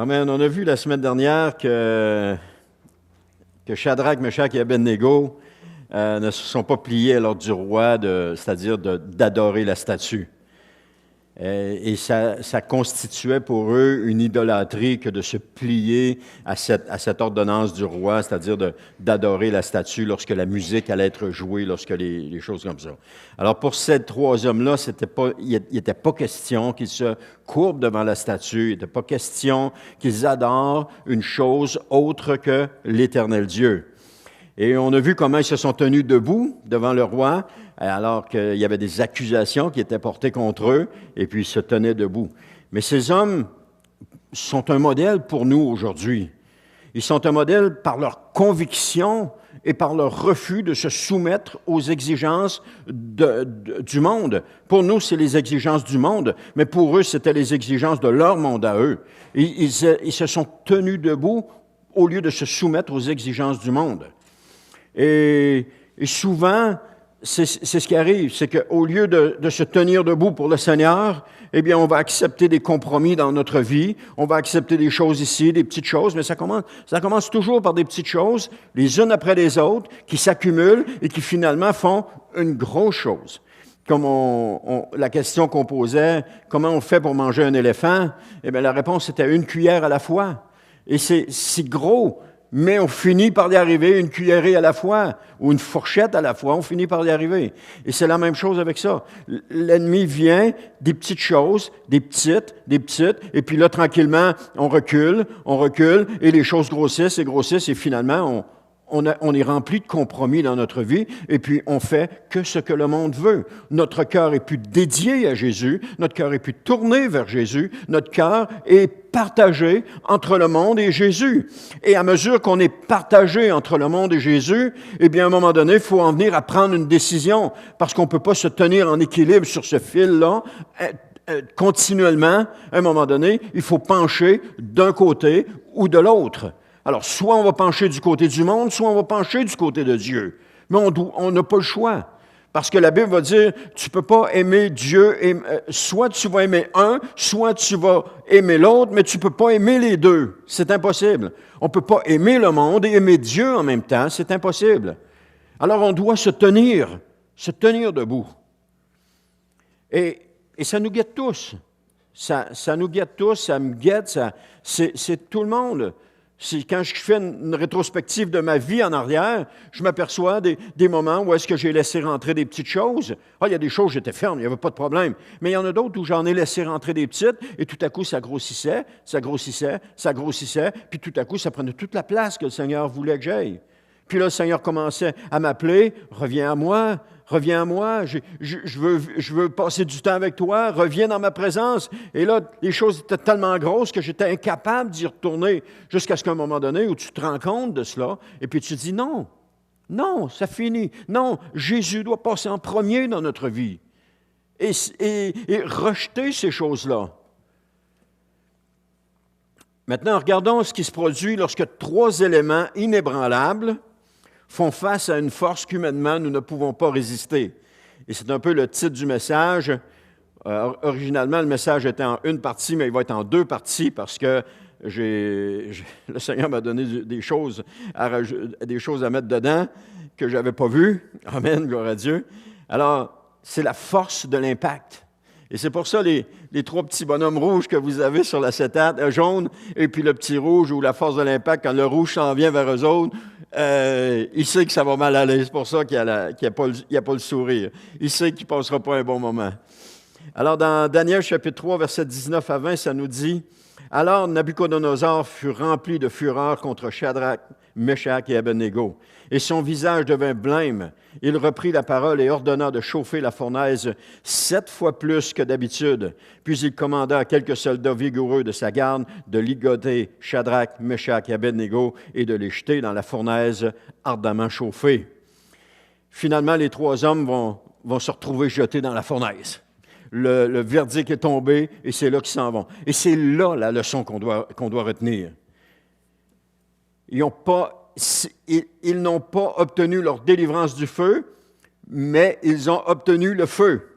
Amen. On a vu la semaine dernière que Shadrach, Meshach et Abednego ne se sont pas pliés à l'ordre du roi, c'est-à-dire d'adorer la statue. Et ça constituait pour eux une idolâtrie que de se plier à cette ordonnance du roi, c'est-à-dire d'adorer la statue lorsque la musique allait être jouée, lorsque les choses comme ça. Alors pour ces trois hommes-là, il n'était pas question qu'ils se courbent devant la statue, il n'était pas question qu'ils adorent une chose autre que l'Éternel Dieu. Et on a vu comment ils se sont tenus debout devant le roi, alors qu'il y avait des accusations qui étaient portées contre eux, et puis ils se tenaient debout. Mais ces hommes sont un modèle pour nous aujourd'hui. Ils sont un modèle par leur conviction et par leur refus de se soumettre aux exigences du monde. Pour nous, c'est les exigences du monde, mais pour eux, c'était les exigences de leur monde à eux. Ils se sont tenus debout au lieu de se soumettre aux exigences du monde. Et souvent, c'est ce qui arrive, c'est qu'au lieu de se tenir debout pour le Seigneur, eh bien, on va accepter des compromis dans notre vie, on va accepter des choses ici, des petites choses, mais ça commence toujours par des petites choses, les unes après les autres, qui s'accumulent et qui finalement font une grosse chose. Comme la question qu'on posait, comment on fait pour manger un éléphant? Eh bien, la réponse était une cuillère à la fois. Et c'est gros. Mais on finit par y arriver, une cuillerée à la fois, ou une fourchette à la fois, on finit par y arriver. Et c'est la même chose avec ça. L'ennemi vient, des petites choses, des petites, et puis là, tranquillement, on recule, et les choses grossissent, et finalement, on est rempli de compromis dans notre vie, et puis on fait que ce que le monde veut. Notre cœur est plus dédié à Jésus, notre cœur est plus tourné vers Jésus, notre cœur est partagé entre le monde et Jésus. Et à mesure qu'on est partagé entre le monde et Jésus, eh bien, à un moment donné, il faut en venir à prendre une décision, parce qu'on ne peut pas se tenir en équilibre sur ce fil-là continuellement. À un moment donné, il faut pencher d'un côté ou de l'autre. Alors, soit on va pencher du côté du monde, soit on va pencher du côté de Dieu. Mais on n'a pas le choix. Parce que la Bible va dire, tu ne peux pas aimer Dieu, soit tu vas aimer un, soit tu vas aimer l'autre, mais tu ne peux pas aimer les deux. C'est impossible. On ne peut pas aimer le monde et aimer Dieu en même temps, c'est impossible. Alors on doit se tenir debout. Et ça nous guette tous. Ça nous guette tous, ça me guette, c'est tout le monde. Quand je fais une rétrospective de ma vie en arrière, je m'aperçois des moments où est-ce que j'ai laissé rentrer des petites choses. Il y a des choses, j'étais ferme, il n'y avait pas de problème. Mais il y en a d'autres où j'en ai laissé rentrer des petites, et tout à coup, ça grossissait, puis tout à coup, ça prenait toute la place que le Seigneur voulait que j'aille. Puis là, le Seigneur commençait à m'appeler, « Reviens à moi, je veux passer du temps avec toi, reviens dans ma présence. » Et là, les choses étaient tellement grosses que j'étais incapable d'y retourner jusqu'à ce qu'à un moment donné où tu te rends compte de cela et puis tu te dis non, ça finit. Non, Jésus doit passer en premier dans notre vie et rejeter ces choses-là. Maintenant, regardons ce qui se produit lorsque trois éléments inébranlables font face à une force qu'humainement, nous ne pouvons pas résister. Et c'est un peu le titre du message. Originalement, le message était en une partie, mais il va être en deux parties parce que le Seigneur m'a donné des choses à mettre dedans que je n'avais pas vues. Amen, gloire à Dieu. Alors, c'est la force de l'impact. Et c'est pour ça, les trois petits bonhommes rouges que vous avez sur l'acétate, jaune, et puis le petit rouge ou la force de l'impact, quand le rouge s'en vient vers eux autres, il sait que ça va mal aller. C'est pour ça qu'il n'y a pas le sourire. Il sait qu'il ne passera pas un bon moment. Alors, dans Daniel chapitre 3, versets 19 à 20, ça nous dit, « Alors Nabuchodonosor fut rempli de fureur contre Shadrach, Meshach et Abednego, et son visage devint blême. Il reprit la parole et ordonna de chauffer la fournaise 7 fois plus que d'habitude. Puis il commanda à quelques soldats vigoureux de sa garde de ligoter Shadrach, Meshach et Abednego et de les jeter dans la fournaise ardemment chauffée. » Finalement, les trois hommes vont se retrouver jetés dans la fournaise. Le verdict est tombé et c'est là qu'ils s'en vont. Et c'est là la leçon qu'on doit retenir. Ils n'ont pas obtenu leur délivrance du feu, mais ils ont obtenu le feu.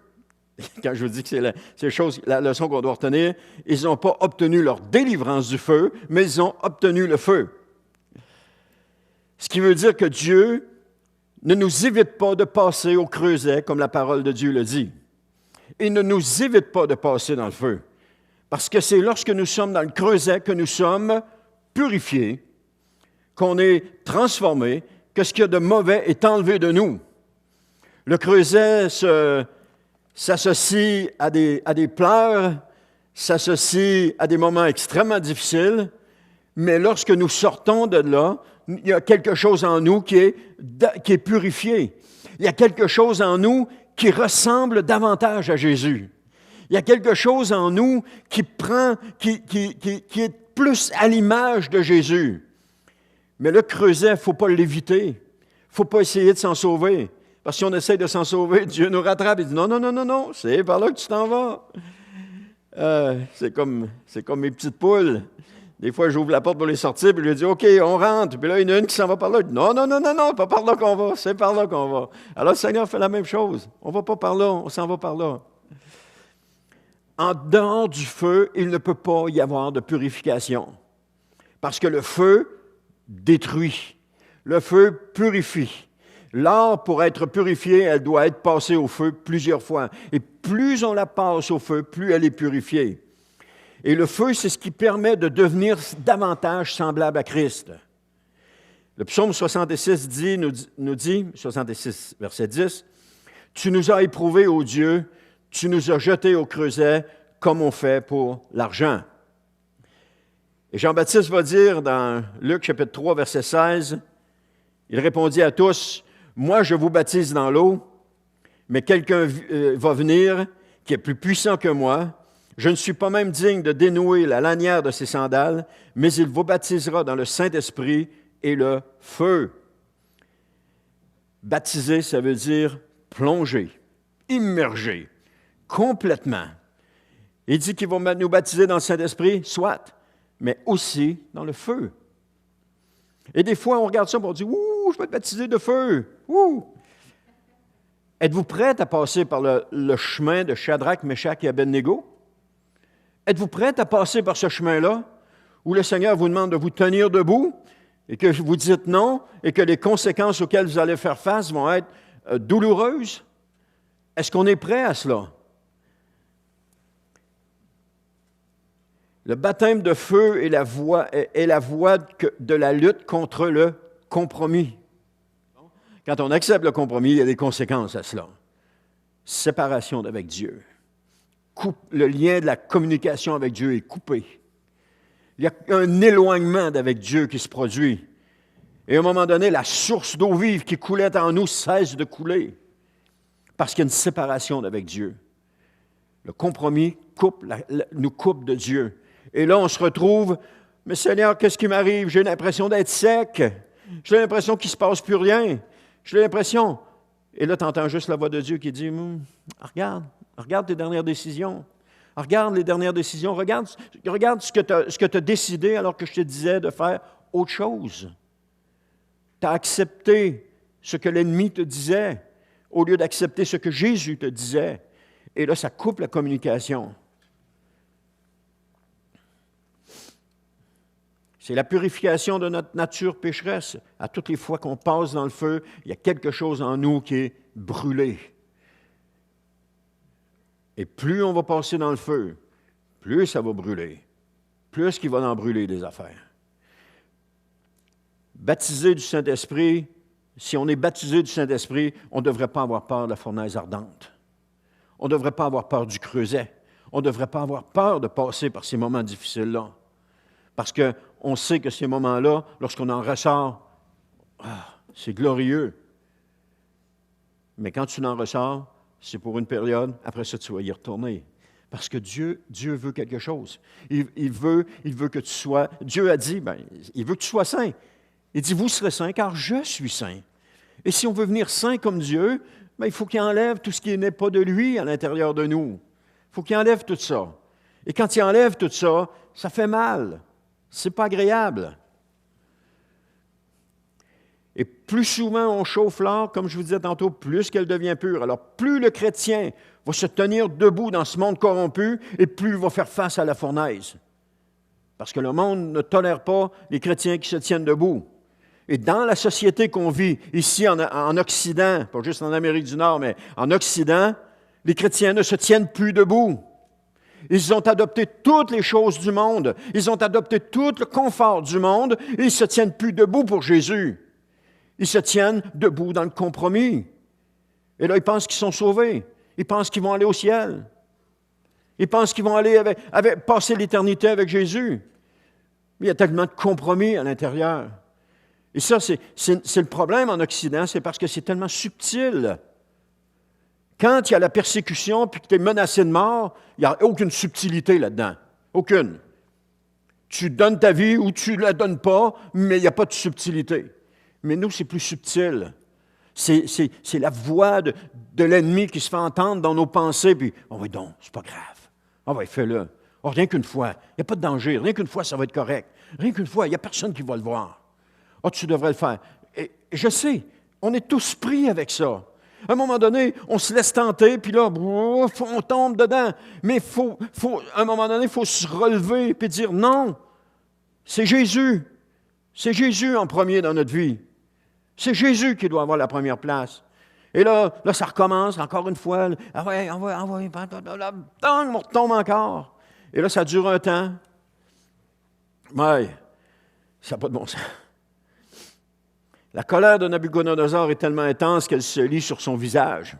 Quand je vous dis que c'est la leçon qu'on doit retenir, ils n'ont pas obtenu leur délivrance du feu, mais ils ont obtenu le feu. Ce qui veut dire que Dieu ne nous évite pas de passer au creuset, comme la parole de Dieu le dit. Il ne nous évite pas de passer dans le feu. Parce que c'est lorsque nous sommes dans le creuset que nous sommes purifiés, qu'on est transformés, que ce qu'il y a de mauvais est enlevé de nous. Le creuset s'associe à des pleurs, s'associe à des moments extrêmement difficiles, mais lorsque nous sortons de là, il y a quelque chose en nous qui est purifié. Il y a quelque chose en nous qui ressemble davantage à Jésus. Il y a quelque chose en nous qui est plus à l'image de Jésus. Mais le creuset, il ne faut pas l'éviter. Il ne faut pas essayer de s'en sauver. Parce que si on essaie de s'en sauver, Dieu nous rattrape et dit non, non, non, non, non, c'est par là que tu t'en vas. C'est comme mes petites poules. Des fois, j'ouvre la porte pour les sortir, puis je lui dis OK, on rentre. Puis là, il y en a une qui s'en va par là. Je dis, non, non, non, non, non, pas par là qu'on va, c'est par là qu'on va. Alors, le Seigneur fait la même chose. On ne va pas par là, on s'en va par là. En dehors du feu, il ne peut pas y avoir de purification. Parce que le feu détruit. Le feu purifie. L'or, pour être purifiée, elle doit être passée au feu plusieurs fois. Et plus on la passe au feu, plus elle est purifiée. Et le feu, c'est ce qui permet de devenir davantage semblable à Christ. Le psaume 66 nous dit, 66, verset 10, « Tu nous as éprouvés, ô Dieu, tu nous as jetés au creuset comme on fait pour l'argent. » Et Jean-Baptiste va dire dans Luc chapitre 3, verset 16, il répondit à tous, « Moi, je vous baptise dans l'eau, mais quelqu'un va venir qui est plus puissant que moi. Je ne suis pas même digne de dénouer la lanière de ses sandales, mais il vous baptisera dans le Saint-Esprit et le feu. » Baptiser, ça veut dire plonger, immerger, complètement. Il dit qu'il va nous baptiser dans le Saint-Esprit, soit, mais aussi dans le feu. Et des fois, on regarde ça et on dit « Ouh, je vais être baptisé de feu! Ouh! » Êtes-vous prêts à passer par le chemin de Shadrach, Meshach et Abednego? Êtes-vous prêts à passer par ce chemin-là où le Seigneur vous demande de vous tenir debout et que vous dites non et que les conséquences auxquelles vous allez faire face vont être douloureuses? Est-ce qu'on est prêt à cela? Le baptême de feu est la voie de la lutte contre le compromis. Quand on accepte le compromis, il y a des conséquences à cela. Séparation avec Dieu. Le lien de la communication avec Dieu est coupé. Il y a un éloignement d'avec Dieu qui se produit. Et à un moment donné, la source d'eau vive qui coulait en nous cesse de couler parce qu'il y a une séparation d'avec Dieu. Le compromis nous coupe de Dieu. Et là, on se retrouve, « Mais Seigneur, qu'est-ce qui m'arrive? J'ai l'impression d'être sec. J'ai l'impression qu'il ne se passe plus rien. J'ai l'impression... » Et là, tu entends juste la voix de Dieu qui dit, « Regarde tes dernières décisions. Regarde les dernières décisions. Regarde ce que tu as décidé alors que je te disais de faire autre chose. Tu as accepté ce que l'ennemi te disait au lieu d'accepter ce que Jésus te disait. » Et là, ça coupe la communication. C'est la purification de notre nature pécheresse. À toutes les fois qu'on passe dans le feu, il y a quelque chose en nous qui est brûlé. Et plus on va passer dans le feu, plus ça va brûler, plus qu'il va en brûler des affaires. Baptisé du Saint-Esprit, si on est baptisé du Saint-Esprit, on ne devrait pas avoir peur de la fournaise ardente. On ne devrait pas avoir peur du creuset. On ne devrait pas avoir peur de passer par ces moments difficiles-là. Parce qu'on sait que ces moments-là, lorsqu'on en ressort, c'est glorieux. Mais quand tu en ressors, c'est pour une période, après ça, tu vas y retourner. Parce que Dieu veut quelque chose. Il veut que tu sois... Dieu a dit, il veut que tu sois saint. Il dit, vous serez saints car je suis saint. Et si on veut venir saint comme Dieu, il faut qu'il enlève tout ce qui n'est pas de lui à l'intérieur de nous. Il faut qu'il enlève tout ça. Et quand il enlève tout ça, ça fait mal. C'est pas agréable. Et plus souvent on chauffe l'or, comme je vous disais tantôt, plus qu'elle devient pure. Alors, plus le chrétien va se tenir debout dans ce monde corrompu, et plus il va faire face à la fournaise. Parce que le monde ne tolère pas les chrétiens qui se tiennent debout. Et dans la société qu'on vit ici en Occident, pas juste en Amérique du Nord, mais en Occident, les chrétiens ne se tiennent plus debout. Ils ont adopté toutes les choses du monde. Ils ont adopté tout le confort du monde et ils ne se tiennent plus debout pour Jésus. Ils se tiennent debout dans le compromis. Et là, ils pensent qu'ils sont sauvés. Ils pensent qu'ils vont aller au ciel. Ils pensent qu'ils vont aller passer l'éternité avec Jésus. Mais il y a tellement de compromis à l'intérieur. Et ça, c'est le problème en Occident, c'est parce que c'est tellement subtil. Quand il y a la persécution puis que tu es menacé de mort, il n'y a aucune subtilité là-dedans. Aucune. Tu donnes ta vie ou tu ne la donnes pas, mais il n'y a pas de subtilité. Mais nous, c'est plus subtil. C'est la voix de l'ennemi qui se fait entendre dans nos pensées, puis « Oh oui donc, c'est pas grave. Ah oui, fais-le. Oh, rien qu'une fois. Il n'y a pas de danger. Rien qu'une fois, ça va être correct. Rien qu'une fois, il n'y a personne qui va le voir. Ah, tu devrais le faire. » Et je sais, on est tous pris avec ça. À un moment donné, on se laisse tenter, puis là, on tombe dedans. Mais à un moment donné, il faut se relever et dire non, c'est Jésus. C'est Jésus en premier dans notre vie. C'est Jésus qui doit avoir la première place. Et là, ça recommence encore une fois. Ah ouais, on retombe encore. Et là, ça dure un temps. Mais, ça n'a pas de bon sens. La colère de Nabuchodonosor est tellement intense qu'elle se lit sur son visage.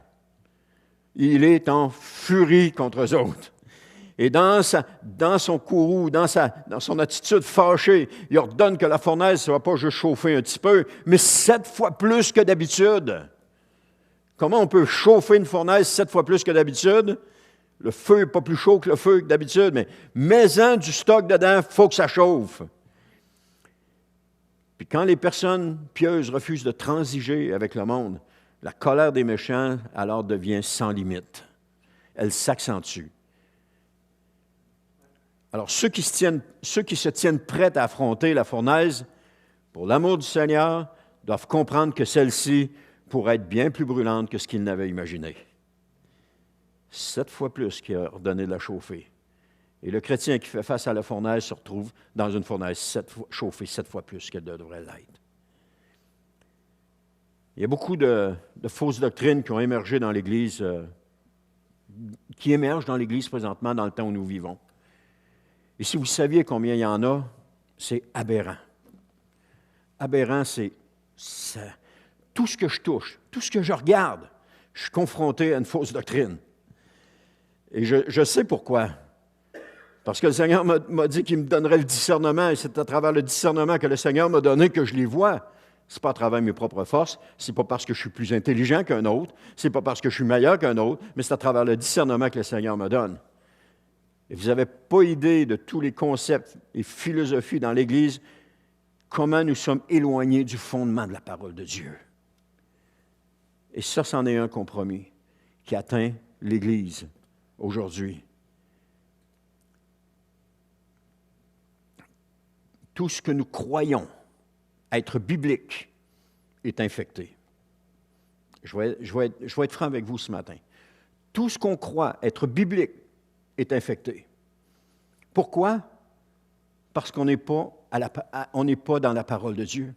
Il est en furie contre eux autres. Et dans son courroux, dans son attitude fâchée, il ordonne que la fournaise ne va pas juste chauffer un petit peu, mais 7 fois plus que d'habitude. Comment on peut chauffer une fournaise 7 fois plus que d'habitude? Le feu n'est pas plus chaud que le feu que d'habitude, mais mets-en du stock dedans, il faut que ça chauffe. Puis quand les personnes pieuses refusent de transiger avec le monde, la colère des méchants alors devient sans limite. Elle s'accentue. Alors ceux qui se tiennent prêts à affronter la fournaise, pour l'amour du Seigneur, doivent comprendre que celle-ci pourrait être bien plus brûlante que ce qu'ils n'avaient imaginé. 7 fois plus qu'il a ordonné de la chauffer. Et le chrétien qui fait face à la fournaise se retrouve dans une fournaise chauffée 7 fois plus qu'elle devrait l'être. Il y a beaucoup de fausses doctrines qui ont émergé dans l'Église, qui émergent dans l'Église présentement dans le temps où nous vivons. Et si vous saviez combien il y en a, c'est aberrant. Aberrant, c'est tout ce que je touche, tout ce que je regarde, je suis confronté à une fausse doctrine. Et je sais pourquoi. Parce que le Seigneur m'a dit qu'il me donnerait le discernement, et c'est à travers le discernement que le Seigneur m'a donné que je les vois. Ce n'est pas à travers mes propres forces, ce n'est pas parce que je suis plus intelligent qu'un autre, ce n'est pas parce que je suis meilleur qu'un autre, mais c'est à travers le discernement que le Seigneur me donne. Et vous n'avez pas idée de tous les concepts et philosophies dans l'Église, comment nous sommes éloignés du fondement de la parole de Dieu. Et ça, c'en est un compromis qui atteint l'Église aujourd'hui. Tout ce que nous croyons être biblique est infecté. Je vais être franc avec vous ce matin. Tout ce qu'on croit être biblique est infecté. Pourquoi? Parce qu'on n'est pas dans la parole de Dieu.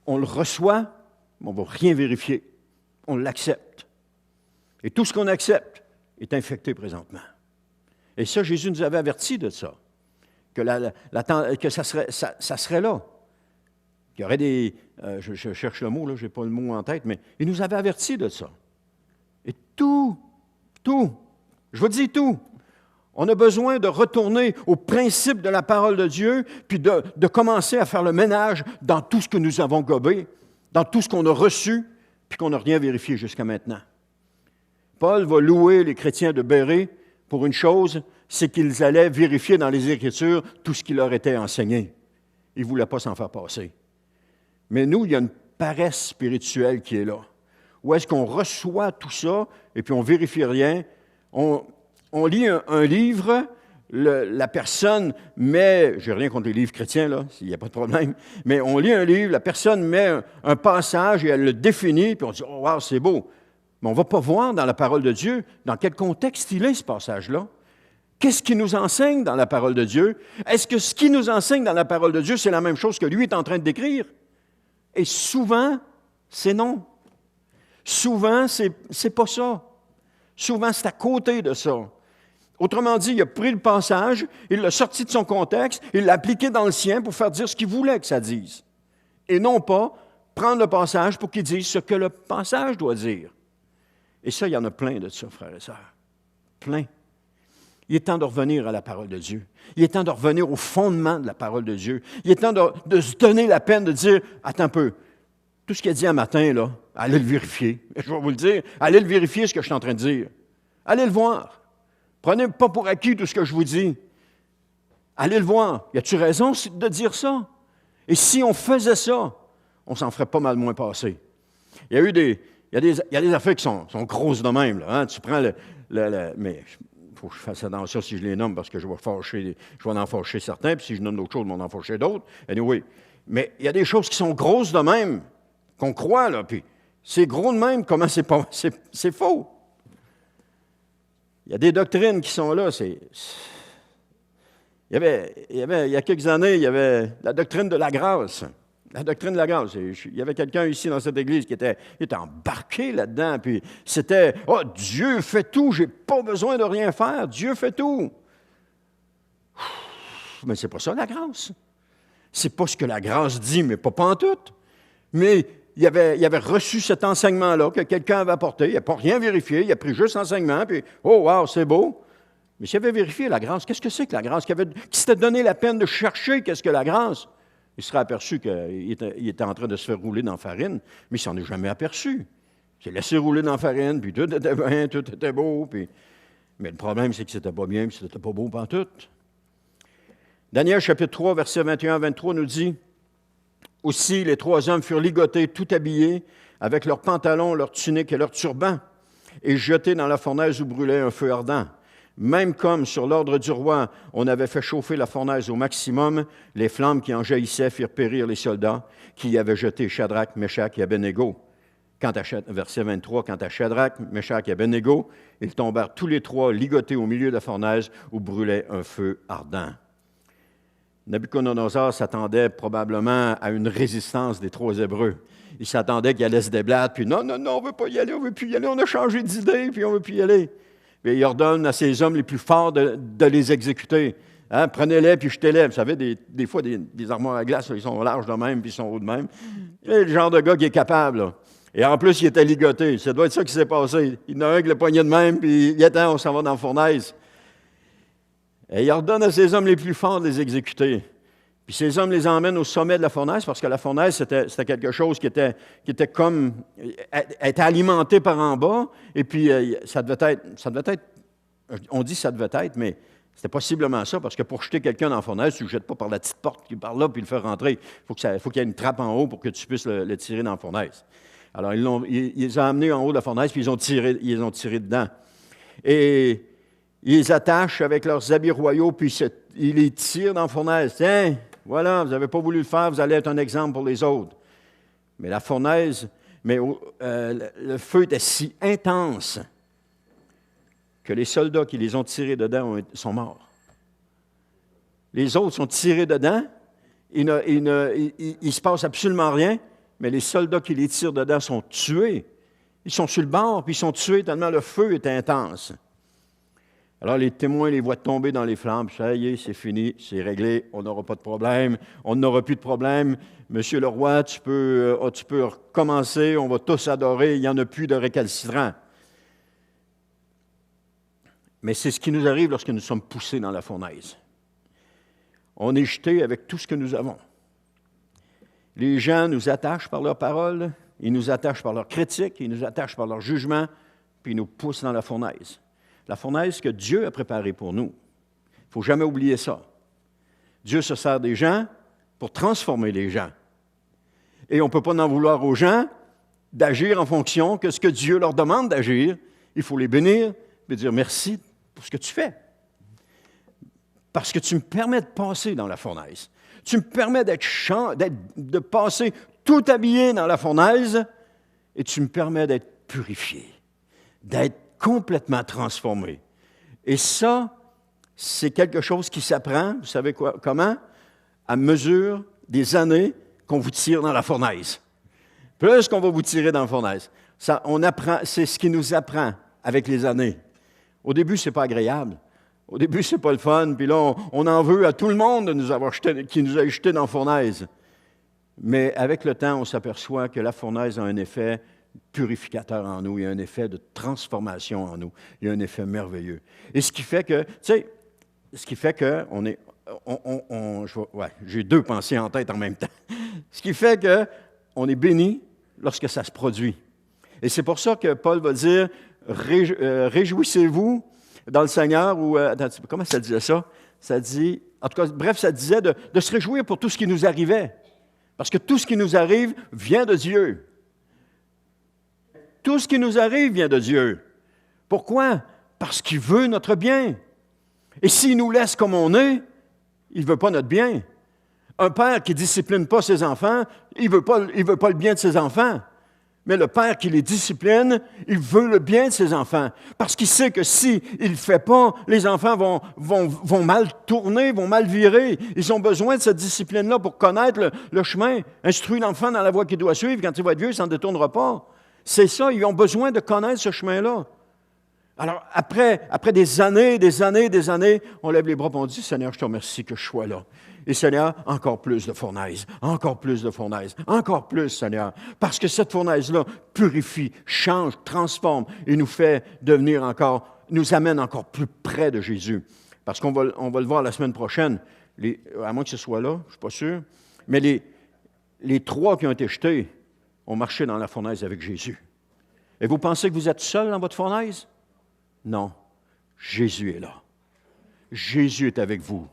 On le reçoit, mais on ne va rien vérifier. On l'accepte. Et tout ce qu'on accepte est infecté présentement. Et ça, Jésus nous avait avertis de ça. Que ça serait là. Il y aurait des... je cherche le mot, là, je n'ai pas le mot en tête, mais il nous avait avertis de ça. Et tout, je vous dis tout, on a besoin de retourner au principe de la parole de Dieu, puis de commencer à faire le ménage dans tout ce que nous avons gobé, dans tout ce qu'on a reçu, puis qu'on n'a rien vérifié jusqu'à maintenant. Paul va louer les chrétiens de Bérée pour une chose, c'est qu'ils allaient vérifier dans les Écritures tout ce qui leur était enseigné. Ils ne voulaient pas s'en faire passer. Mais nous, il y a une paresse spirituelle qui est là. Où est-ce qu'on reçoit tout ça, et puis on ne vérifie rien. On lit un livre, la personne met, j'ai rien contre les livres chrétiens, là, il n'y a pas de problème, mais on lit un livre, la personne met un passage et elle le définit, puis on dit, oh, wow, c'est beau. Mais on ne va pas voir dans la parole de Dieu dans quel contexte il est, ce passage-là. Qu'est-ce qui nous enseigne dans la parole de Dieu? Est-ce que ce qui nous enseigne dans la parole de Dieu, c'est la même chose que lui est en train de décrire? Et souvent, c'est non. Souvent, c'est pas ça. Souvent, c'est à côté de ça. Autrement dit, il a pris le passage, il l'a sorti de son contexte, il l'a appliqué dans le sien pour faire dire ce qu'il voulait que ça dise. Et non pas prendre le passage pour qu'il dise ce que le passage doit dire. Et ça, il y en a plein de ça, frères et sœurs. Plein. Il est temps de revenir à la parole de Dieu. Il est temps de revenir au fondement de la parole de Dieu. Il est temps de se donner la peine de dire, attends un peu, tout ce qu'il a dit un matin, là, allez le vérifier. Je vais vous le dire, allez le vérifier ce que je suis en train de dire. Allez le voir. Prenez pas pour acquis tout ce que je vous dis. Allez le voir. Y a-tu raison de dire ça? Et si on faisait ça, on s'en ferait pas mal moins passer. Il y a des affaires qui sont grosses de même. Là, hein? Tu prends mais il faut que je fasse attention si je les nomme parce que je vais en fâcher certains, puis si je nomme d'autres choses, je vais en fâcher d'autres. Anyway. Mais il y a des choses qui sont grosses de même, qu'on croit, là, puis c'est gros de même, comment c'est faux. Il y a des doctrines qui sont là. Il y a quelques années, il y avait la doctrine de la grâce. La doctrine de la grâce. Il y avait quelqu'un ici dans cette église qui était embarqué là-dedans. Puis c'était, « Oh, Dieu fait tout, je n'ai pas besoin de rien faire. Dieu fait tout. » Mais c'est pas ça la grâce. C'est pas ce que la grâce dit, mais pas pantoute. Mais il avait reçu cet enseignement-là que quelqu'un avait apporté. Il n'a pas rien vérifié, il a pris juste l'enseignement, puis « Oh, wow, c'est beau! » Mais s'il avait vérifié la grâce, qu'est-ce que c'est que la grâce? Qui s'était donné la peine de chercher qu'est-ce que la grâce? Il serait aperçu qu'il était en train de se faire rouler dans la farine, mais il ne s'en est jamais aperçu. Il s'est laissé rouler dans la farine, puis tout était bien, tout était beau. Mais le problème, c'est que c'était pas bien, puis c'était pas beau pantoute. Daniel, chapitre 3, versets 21 à 23, nous dit « Aussi, les 3 hommes furent ligotés, tout habillés, avec leurs pantalons, leurs tuniques et leurs turbans, et jetés dans la fournaise où brûlait un feu ardent. Même comme, sur l'ordre du roi, on avait fait chauffer la fournaise au maximum, les flammes qui en jaillissaient firent périr les soldats qui y avaient jeté Shadrach, Meshach et Abednego. » Verset 23, « Quant à Shadrach, Meshach et Abednego, ils tombèrent tous les 3 ligotés au milieu de la fournaise où brûlait un feu ardent. » Nabuchodonosor s'attendait probablement à une résistance des 3 Hébreux. Il s'attendait qu'ils allaient se déblattre, puis non, on ne veut pas y aller, on ne veut plus y aller, on a changé d'idée, puis on ne veut plus y aller. Puis il ordonne à ses hommes les plus forts de les exécuter. Hein? Prenez-les, puis jetez-les. Vous savez, des fois, des armoires à glace, là, ils sont larges de même, puis ils sont hauts de même. Il est le genre de gars qui est capable. Là. Et en plus, il était ligoté. Ça doit être ça qui s'est passé. Il y en a un avec le poignet de même, puis il attend, on s'en va dans la fournaise. Et il ordonne à ses hommes les plus forts de les exécuter. Puis ces hommes les emmènent au sommet de la fournaise, parce que la fournaise, c'était quelque chose qui était comme, était alimenté par en bas, et puis ça devait être, on dit ça devait être, mais c'était possiblement ça, parce que pour jeter quelqu'un dans la fournaise, tu ne le jettes pas par la petite porte qui est par là, puis le faire rentrer. Il faut qu'il y ait une trappe en haut pour que tu puisses le tirer dans la fournaise. Alors, ils les ont amenés en haut de la fournaise, puis ils les ont tirés dedans. Et ils les attachent avec leurs habits royaux, puis ils les tirent dans la fournaise. Tiens, voilà, vous n'avez pas voulu le faire, vous allez être un exemple pour les autres. Mais la fournaise, le feu était si intense que les soldats qui les ont tirés dedans sont morts. Les autres sont tirés dedans, il ne se passe absolument rien, mais les soldats qui les tirent dedans sont tués. Ils sont sur le bord, puis ils sont tués tellement le feu est intense. Alors, les témoins les voient tomber dans les flammes. Ça y est, c'est fini, c'est réglé, on n'aura pas de problème, on n'aura plus de problème. Monsieur le roi, tu peux recommencer, on va tous adorer, il n'y en a plus de récalcitrants. Mais c'est ce qui nous arrive lorsque nous sommes poussés dans la fournaise. On est jetés avec tout ce que nous avons. Les gens nous attachent par leurs paroles, ils nous attachent par leurs critiques, ils nous attachent par leur jugement, puis ils nous poussent dans la fournaise. La fournaise que Dieu a préparée pour nous. Il ne faut jamais oublier ça. Dieu se sert des gens pour transformer les gens. Et on ne peut pas en vouloir aux gens d'agir en fonction que ce que Dieu leur demande d'agir. Il faut les bénir et dire merci pour ce que tu fais. parce que tu me permets de passer dans la fournaise. Tu me permets de passer tout habillé dans la fournaise et tu me permets d'être purifié, d'être complètement transformé. Et ça, c'est quelque chose qui s'apprend, vous savez quoi, comment? À mesure des années qu'on vous tire dans la fournaise. Plus qu'on va vous tirer dans la fournaise. Ça, on apprend, c'est ce qui nous apprend avec les années. Au début, ce n'est pas agréable. Au début, c'est pas le fun. Puis là, on en veut à tout le monde de nous avoir qui nous a jetés dans la fournaise. Mais avec le temps, on s'aperçoit que la fournaise a un effet purificateur en nous. Il y a un effet de transformation en nous. Il y a un effet merveilleux. Et ce qui fait que, tu sais, on est... j'ai deux pensées en tête en même temps. Ce qui fait qu'on est béni lorsque ça se produit. Et c'est pour ça que Paul va dire, réjouissez-vous dans le Seigneur, ou, comment ça disait ça? Ça dit, en tout cas, bref, ça disait de se réjouir pour tout ce qui nous arrivait. Parce que tout ce qui nous arrive vient de Dieu. Tout ce qui nous arrive vient de Dieu. Pourquoi? Parce qu'il veut notre bien. Et s'il nous laisse comme on est, il ne veut pas notre bien. Un père qui ne discipline pas ses enfants, il ne veut pas le bien de ses enfants. Mais le père qui les discipline, il veut le bien de ses enfants. Parce qu'il sait que s'il ne le fait pas, les enfants vont mal tourner, vont mal virer. Ils ont besoin de cette discipline-là pour connaître le chemin. Instruire l'enfant dans la voie qu'il doit suivre. Quand il va être vieux, il ne s'en détournera pas. C'est ça, ils ont besoin de connaître ce chemin-là. Alors, après des années, on lève les bras et on dit, Seigneur, je te remercie que je sois là. Et Seigneur, encore plus de fournaise, encore plus de fournaise, encore plus, Seigneur. Parce que cette fournaise-là purifie, change, transforme et nous fait devenir nous amène encore plus près de Jésus. Parce qu'on va le voir la semaine prochaine, à moins que ce soit là, je ne suis pas sûr, mais les trois qui ont été jetés ont marché dans la fournaise avec Jésus. Et vous pensez que vous êtes seul dans votre fournaise? Non, Jésus est là. Jésus est avec vous.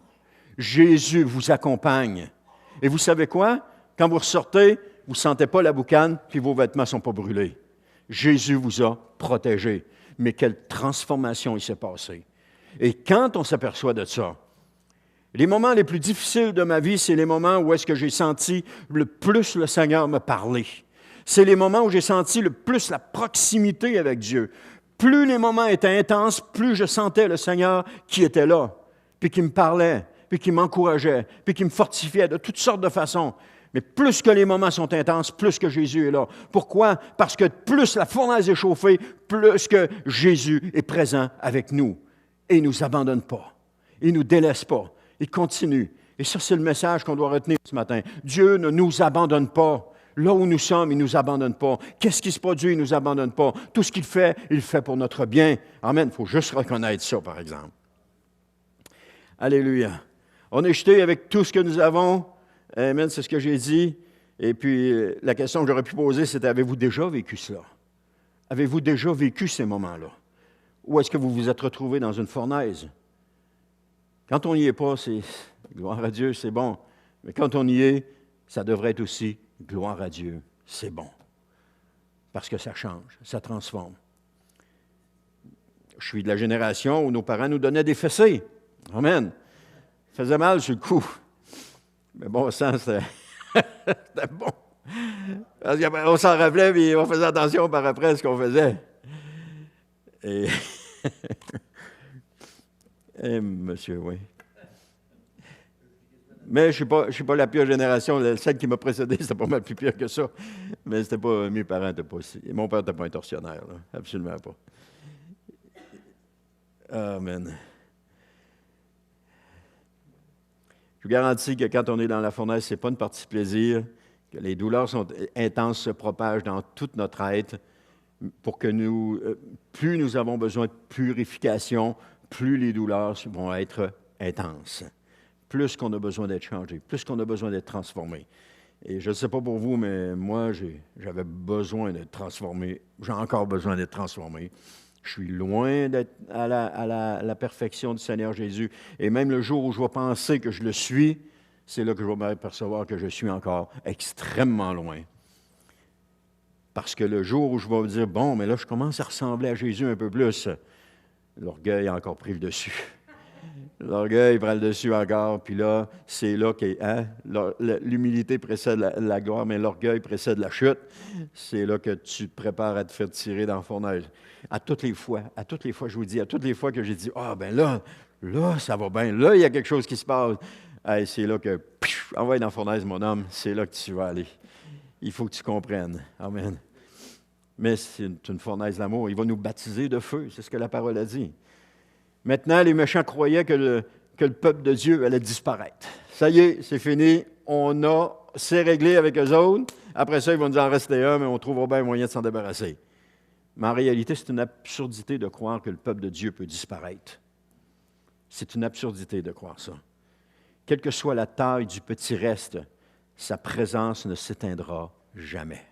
Jésus vous accompagne. Et vous savez quoi? Quand vous ressortez, vous ne sentez pas la boucane, puis vos vêtements ne sont pas brûlés. Jésus vous a protégé. Mais quelle transformation il s'est passé. Et quand on s'aperçoit de ça, les moments les plus difficiles de ma vie, c'est les moments où est-ce que j'ai senti le plus le Seigneur me parler. C'est les moments où j'ai senti le plus la proximité avec Dieu. Plus les moments étaient intenses, plus je sentais le Seigneur qui était là, puis qui me parlait, puis qui m'encourageait, puis qui me fortifiait de toutes sortes de façons. Mais plus que les moments sont intenses, plus que Jésus est là. Pourquoi? Parce que plus la fournaise est chauffée, plus que Jésus est présent avec nous. Et il ne nous abandonne pas. Il ne nous délaisse pas. Il continue. Et ça, c'est le message qu'on doit retenir ce matin. Dieu ne nous abandonne pas. Là où nous sommes, il ne nous abandonne pas. Qu'est-ce qui se produit? Il ne nous abandonne pas. Tout ce qu'il fait, il le fait pour notre bien. Amen. Il faut juste reconnaître ça, par exemple. Alléluia. On est jeté avec tout ce que nous avons. Amen, c'est ce que j'ai dit. Et puis, la question que j'aurais pu poser, c'était, avez-vous déjà vécu cela? Avez-vous déjà vécu ces moments-là? Ou est-ce que vous vous êtes retrouvé dans une fournaise? Quand on n'y est pas, c'est gloire à Dieu, c'est bon. Mais quand on y est, ça devrait être aussi gloire à Dieu, c'est bon. Parce que ça change, ça transforme. Je suis de la génération où nos parents nous donnaient des fessées. Amen. Ça faisait mal sur le coup. Mais bon sang, c'était bon. Parce qu'on s'en rappelait, puis on faisait attention par après à ce qu'on faisait. Et, monsieur, oui. Mais je ne suis pas la pire génération. Celle qui m'a précédé, c'était pas mal plus pire que ça. Mais c'était pas, mes parents n'étaient pas aussi. Mon père n'était pas un tortionnaire, là. Absolument pas. Amen. Je vous garantis que quand on est dans la fournaise, ce n'est pas une partie plaisir, que les douleurs sont intenses, se propagent dans toute notre être, pour que plus nous avons besoin de purification, plus les douleurs vont être intenses. Plus qu'on a besoin d'être changé, plus qu'on a besoin d'être transformé. Et je ne sais pas pour vous, mais moi, j'avais besoin d'être transformé. J'ai encore besoin d'être transformé. Je suis loin d'être à la perfection du Seigneur Jésus. Et même le jour où je vais penser que je le suis, c'est là que je vais m'apercevoir que je suis encore extrêmement loin. Parce que le jour où je vais me dire, bon, mais là, je commence à ressembler à Jésus un peu plus, l'orgueil a encore pris le dessus. L'orgueil prend le dessus encore, puis là, c'est là que l'humilité précède la gloire, mais l'orgueil précède la chute. C'est là que tu te prépares à te faire tirer dans la fournaise. À toutes les fois, je vous dis, à toutes les fois que j'ai dit, ah ben là, ça va bien, là, il y a quelque chose qui se passe. Hey, c'est là que, envoie dans la fournaise, mon homme, c'est là que tu vas aller. Il faut que tu comprennes. Amen. Mais c'est une fournaise d'amour. Il va nous baptiser de feu, c'est ce que la parole a dit. Maintenant, les méchants croyaient que le peuple de Dieu allait disparaître. Ça y est, c'est fini. C'est réglé avec eux autres. Après ça, ils vont nous en rester un, mais on trouvera bien un moyen de s'en débarrasser. Mais en réalité, c'est une absurdité de croire que le peuple de Dieu peut disparaître. C'est une absurdité de croire ça. Quelle que soit la taille du petit reste, sa présence ne s'éteindra jamais.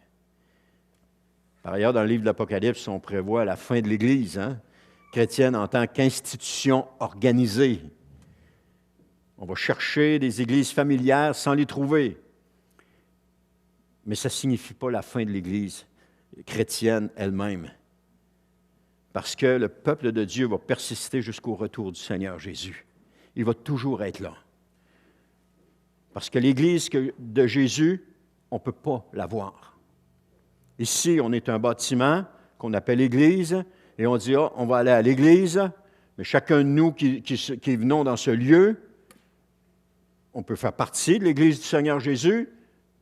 Par ailleurs, dans le livre de l'Apocalypse, on prévoit la fin de l'Église, chrétienne en tant qu'institution organisée. On va chercher des églises familières sans les trouver. Mais ça ne signifie pas la fin de l'Église chrétienne elle-même. Parce que le peuple de Dieu va persister jusqu'au retour du Seigneur Jésus. Il va toujours être là. Parce que l'Église de Jésus, on ne peut pas la voir. Ici, on est un bâtiment qu'on appelle Église, et on dit, on va aller à l'Église, mais chacun de nous qui venons dans ce lieu, on peut faire partie de l'Église du Seigneur Jésus,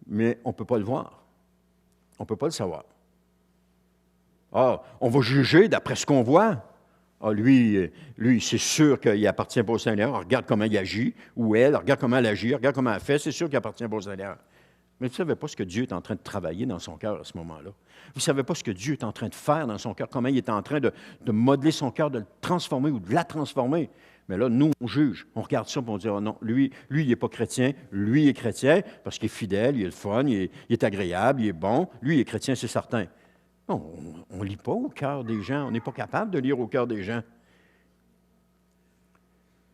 mais on ne peut pas le voir. On ne peut pas le savoir. On va juger d'après ce qu'on voit. Lui, c'est sûr qu'il n'appartient pas au Seigneur. Regarde comment il agit, ou elle, regarde comment elle agit, regarde comment elle fait, c'est sûr qu'il n'appartient pas au Seigneur. Mais vous ne savez pas ce que Dieu est en train de travailler dans son cœur à ce moment-là. Vous ne savez pas ce que Dieu est en train de faire dans son cœur, comment il est en train de modeler son cœur, de le transformer ou de la transformer. Mais là, nous, on juge. On regarde ça et on dit, non, lui, il n'est pas chrétien. Lui, il est chrétien parce qu'il est fidèle, il est le fun, il est agréable, il est bon. Lui, il est chrétien, c'est certain. Non, on ne lit pas au cœur des gens. On n'est pas capable de lire au cœur des gens.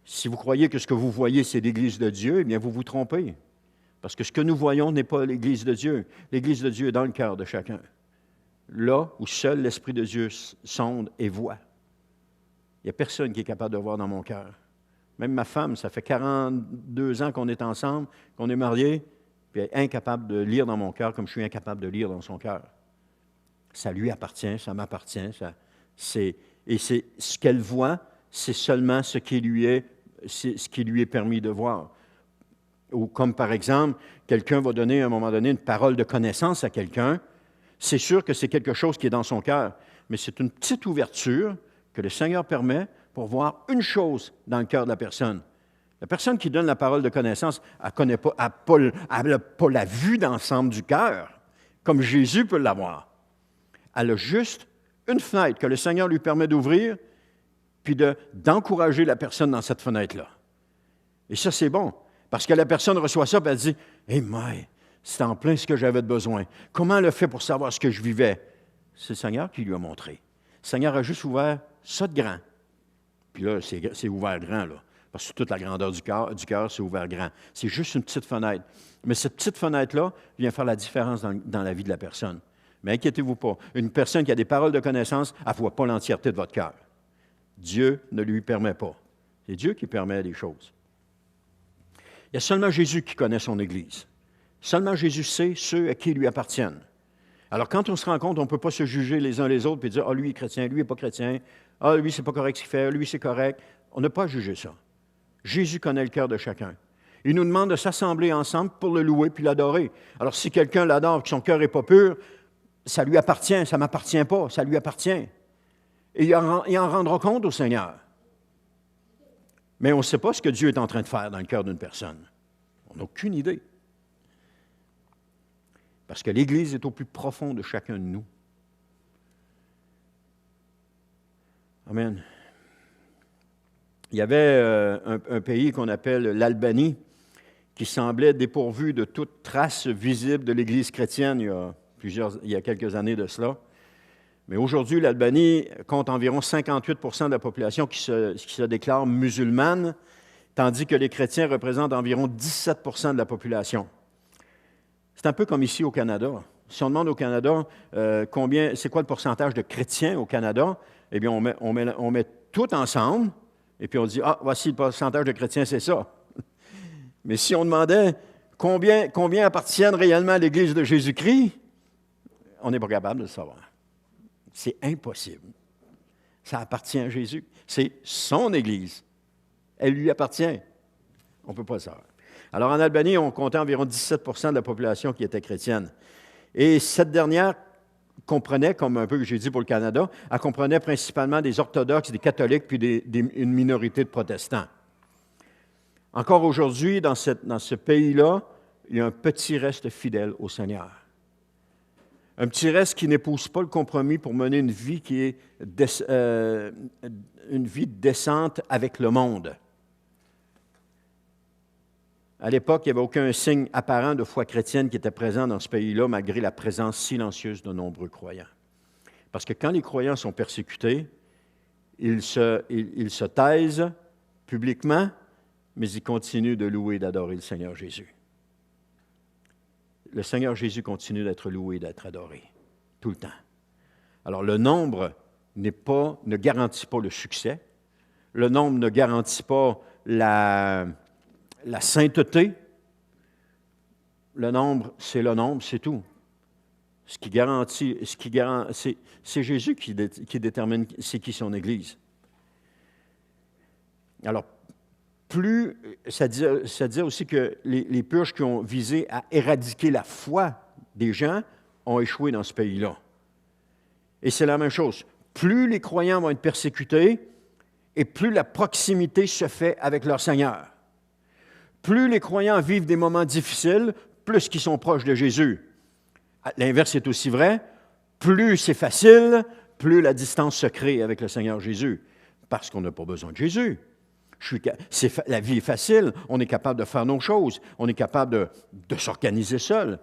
Si vous croyez que ce que vous voyez, c'est l'Église de Dieu, eh bien, vous vous trompez. Parce que ce que nous voyons n'est pas l'Église de Dieu. L'Église de Dieu est dans le cœur de chacun. Là où seul l'Esprit de Dieu sonde et voit. Il n'y a personne qui est capable de voir dans mon cœur. Même ma femme, ça fait 42 ans qu'on est ensemble, qu'on est mariés, puis elle est incapable de lire dans mon cœur comme je suis incapable de lire dans son cœur. Ça lui appartient, ça m'appartient. Et c'est ce qu'elle voit, c'est seulement ce qui lui est permis de voir. Ou comme par exemple, quelqu'un va donner à un moment donné une parole de connaissance à quelqu'un, c'est sûr que c'est quelque chose qui est dans son cœur, mais c'est une petite ouverture que le Seigneur permet pour voir une chose dans le cœur de la personne. La personne qui donne la parole de connaissance, elle n'a pas la vue d'ensemble du cœur, comme Jésus peut l'avoir. Elle a juste une fenêtre que le Seigneur lui permet d'ouvrir, puis d'encourager la personne dans cette fenêtre-là. Et ça, c'est bon. Parce que la personne reçoit ça, et elle dit « Hey, c'est en plein ce que j'avais besoin. Comment elle a fait pour savoir ce que je vivais? » C'est le Seigneur qui lui a montré. Le Seigneur a juste ouvert ça de grand. Puis là, c'est ouvert grand, là. Parce que toute la grandeur du cœur, c'est ouvert grand. C'est juste une petite fenêtre. Mais cette petite fenêtre-là vient faire la différence dans la vie de la personne. Mais inquiétez-vous pas. Une personne qui a des paroles de connaissance, elle ne voit pas l'entièreté de votre cœur. Dieu ne lui permet pas. C'est Dieu qui permet les choses. Il y a seulement Jésus qui connaît son Église. Seulement Jésus sait ceux à qui lui appartiennent. Alors, quand on se rend compte, on ne peut pas se juger les uns les autres et dire « Ah, lui est chrétien, lui n'est pas chrétien. Ah, lui, c'est pas correct ce qu'il fait. Lui, c'est correct. » On n'a pas à juger ça. Jésus connaît le cœur de chacun. Il nous demande de s'assembler ensemble pour le louer puis l'adorer. Alors, si quelqu'un l'adore et que son cœur n'est pas pur, ça lui appartient, ça ne m'appartient pas, ça lui appartient. Et il en rendra compte au Seigneur. Mais on ne sait pas ce que Dieu est en train de faire dans le cœur d'une personne. On n'a aucune idée. Parce que l'Église est au plus profond de chacun de nous. Amen. Il y avait un pays qu'on appelle l'Albanie qui semblait dépourvu de toute trace visible de l'Église chrétienne il y a quelques années de cela. Mais aujourd'hui, l'Albanie compte environ 58 % de la population qui se déclare musulmane, tandis que les chrétiens représentent environ 17 % de la population. C'est un peu comme ici au Canada. Si on demande au Canada c'est quoi le pourcentage de chrétiens au Canada, eh bien, on met tout ensemble, Et puis on dit, ah, voici le pourcentage de chrétiens, c'est ça. Mais si on demandait combien appartiennent réellement à l'Église de Jésus-Christ, on n'est pas capable de le savoir. C'est impossible. Ça appartient à Jésus. C'est son Église. Elle lui appartient. On ne peut pas le savoir. Alors, en Albanie, on comptait environ 17 % de la population qui était chrétienne. Et cette dernière comprenait, comme un peu que j'ai dit pour le Canada, elle comprenait principalement des orthodoxes, des catholiques, puis une minorité de protestants. Encore aujourd'hui, dans ce pays-là, il y a un petit reste fidèle au Seigneur. Un petit reste qui n'épouse pas le compromis pour mener une vie qui est une vie décente avec le monde. À l'époque, il n'y avait aucun signe apparent de foi chrétienne qui était présent dans ce pays-là, malgré la présence silencieuse de nombreux croyants. Parce que quand les croyants sont persécutés, ils se taisent publiquement, mais ils continuent de louer et d'adorer le Seigneur Jésus. Le Seigneur Jésus continue d'être loué et d'être adoré, tout le temps. Alors, le nombre ne garantit pas le succès. Le nombre ne garantit pas la sainteté. Le nombre, c'est le nombre, c'est tout. C'est Jésus qui détermine c'est qui son Église. Alors, ça dit aussi que les purges qui ont visé à éradiquer la foi des gens ont échoué dans ce pays-là. Et c'est la même chose. Plus les croyants vont être persécutés, et plus la proximité se fait avec leur Seigneur. Plus les croyants vivent des moments difficiles, plus qu'ils sont proches de Jésus. L'inverse est aussi vrai. Plus c'est facile, plus la distance se crée avec le Seigneur Jésus. Parce qu'on n'a pas besoin de Jésus. La vie est facile, on est capable de faire nos choses, on est capable de s'organiser seul.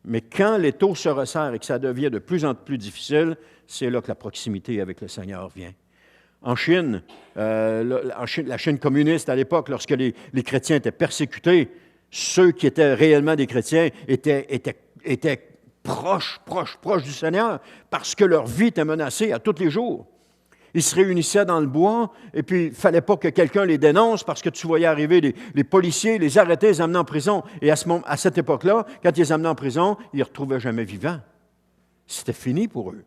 Mais quand l'étau se resserre et que ça devient de plus en plus difficile, c'est là que la proximité avec le Seigneur vient. En Chine, la Chine communiste à l'époque, lorsque les chrétiens étaient persécutés, ceux qui étaient réellement des chrétiens étaient proches du Seigneur parce que leur vie était menacée à tous les jours. Ils se réunissaient dans le bois, et puis il ne fallait pas que quelqu'un les dénonce parce que tu voyais arriver les policiers, les arrêter, les amener en prison. Et à cette époque-là, quand ils les amenaient en prison, ils ne les retrouvaient jamais vivants. C'était fini pour eux.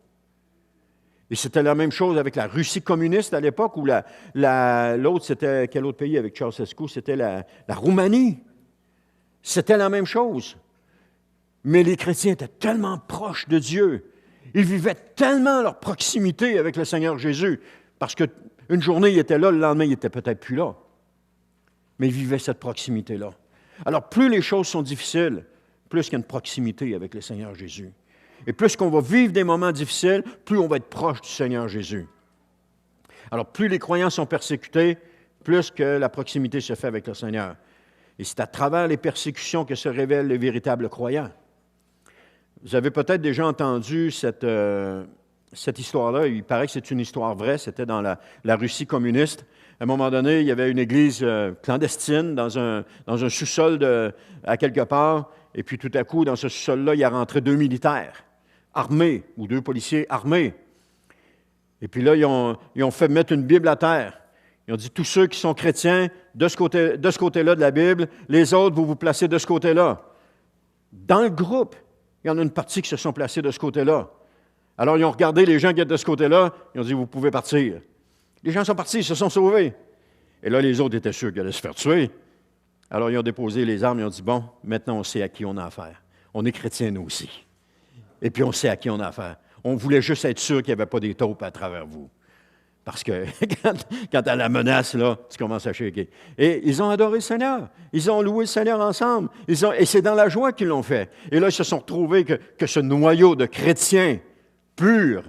Et c'était la même chose avec la Russie communiste à l'époque, où l'autre, c'était quel autre pays avec Ceausescu? C'était la Roumanie. C'était la même chose. Mais les chrétiens étaient tellement proches de Dieu. Ils vivaient tellement leur proximité avec le Seigneur Jésus, parce qu'une journée, il était là, le lendemain, il n'était peut-être plus là. Mais ils vivaient cette proximité-là. Alors, plus les choses sont difficiles, plus il y a une proximité avec le Seigneur Jésus. Et plus qu'on va vivre des moments difficiles, plus on va être proche du Seigneur Jésus. Alors, plus les croyants sont persécutés, plus que la proximité se fait avec le Seigneur. Et c'est à travers les persécutions que se révèlent les véritables croyants. Vous avez peut-être déjà entendu cette histoire-là. Il paraît que c'est une histoire vraie. C'était dans la Russie communiste. À un moment donné, il y avait une église clandestine dans un sous-sol à quelque part. Et puis tout à coup, dans ce sous-sol-là, il y a rentré 2 militaires armés, ou 2 policiers armés. Et puis là, ils ont fait mettre une Bible à terre. Ils ont dit, tous ceux qui sont chrétiens, de ce côté-là de la Bible, les autres, vous vous placez de ce côté-là. Dans le groupe, il y en a une partie qui se sont placés de ce côté-là. Alors, ils ont regardé les gens qui étaient de ce côté-là, ils ont dit, vous pouvez partir. Les gens sont partis, ils se sont sauvés. Et là, les autres étaient sûrs qu'ils allaient se faire tuer. Alors, ils ont déposé les armes, ils ont dit, bon, maintenant, on sait à qui on a affaire. On est chrétiens, nous aussi. Et puis, on sait à qui on a affaire. On voulait juste être sûr qu'il n'y avait pas des taupes à travers vous. Parce que quand tu as la menace, là, tu commences à shaker. Et ils ont adoré le Seigneur. Ils ont loué le Seigneur ensemble. Et c'est dans la joie qu'ils l'ont fait. Et là, ils se sont retrouvés que ce noyau de chrétiens purs,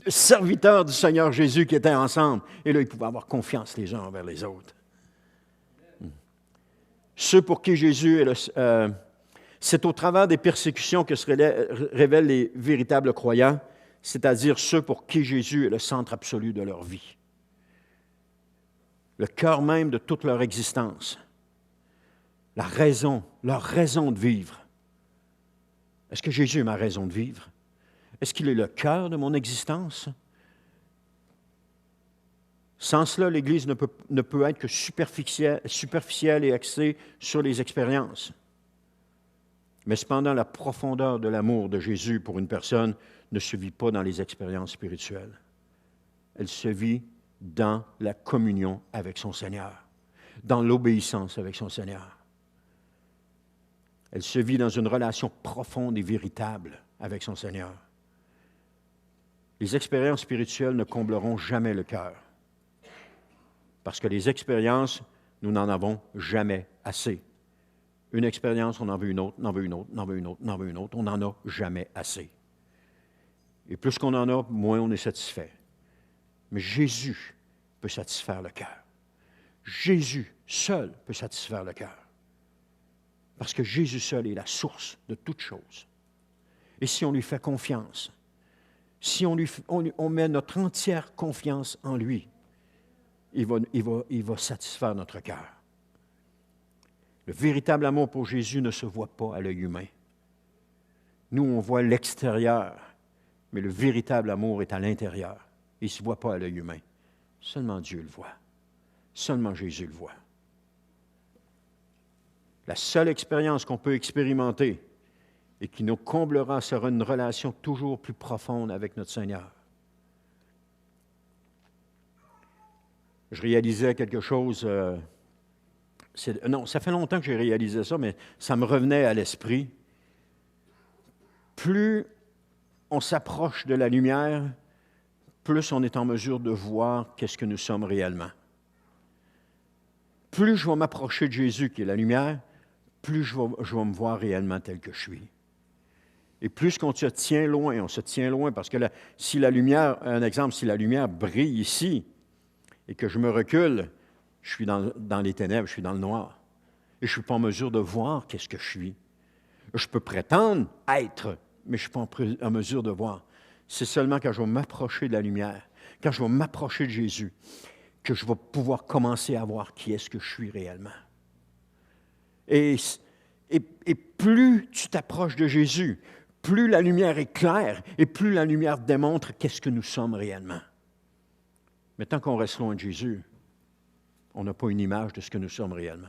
serviteurs du Seigneur Jésus qui étaient ensemble. Et là, ils pouvaient avoir confiance les uns envers les autres. Ceux pour qui Jésus est c'est au travers des persécutions que se révèlent les véritables croyants, c'est-à-dire ceux pour qui Jésus est le centre absolu de leur vie. Le cœur même de toute leur existence. Leur raison de vivre. Est-ce que Jésus est ma raison de vivre? Est-ce qu'il est le cœur de mon existence? Sans cela, l'Église ne peut être que superficielle et axée sur les expériences. Mais cependant, la profondeur de l'amour de Jésus pour une personne ne se vit pas dans les expériences spirituelles. Elle se vit dans la communion avec son Seigneur, dans l'obéissance avec son Seigneur. Elle se vit dans une relation profonde et véritable avec son Seigneur. Les expériences spirituelles ne combleront jamais le cœur. Parce que les expériences, nous n'en avons jamais assez. Une expérience, on en veut une autre, on en veut une autre, on en veut une autre, on en veut une autre. On n'en a jamais assez. Et plus qu'on en a, moins on est satisfait. Mais Jésus peut satisfaire le cœur. Jésus seul peut satisfaire le cœur. Parce que Jésus seul est la source de toutes choses. Et si on lui fait confiance, si on met notre entière confiance en lui, il va satisfaire notre cœur. Le véritable amour pour Jésus ne se voit pas à l'œil humain. Nous, on voit l'extérieur, mais le véritable amour est à l'intérieur. Il ne se voit pas à l'œil humain. Seulement Dieu le voit. Seulement Jésus le voit. La seule expérience qu'on peut expérimenter et qui nous comblera sera une relation toujours plus profonde avec notre Seigneur. Je réalisais quelque chose, ça fait longtemps que j'ai réalisé ça, mais ça me revenait à l'esprit. Plus on s'approche de la lumière, plus on est en mesure de voir qu'est-ce que nous sommes réellement. Plus je vais m'approcher de Jésus, qui est la lumière, plus je vais me voir réellement tel que je suis. Et plus qu'on se tient loin, parce que si la lumière, un exemple, si la lumière brille ici, et que je me recule, je suis dans les ténèbres, je suis dans le noir. Et je ne suis pas en mesure de voir qu'est-ce que je suis. Je peux prétendre être, mais je ne suis pas en mesure de voir. C'est seulement quand je vais m'approcher de la lumière, quand je vais m'approcher de Jésus, que je vais pouvoir commencer à voir qui est-ce que je suis réellement. Et plus tu t'approches de Jésus, plus la lumière est claire et plus la lumière démontre qu'est-ce que nous sommes réellement. Mais tant qu'on reste loin de Jésus, on n'a pas une image de ce que nous sommes réellement.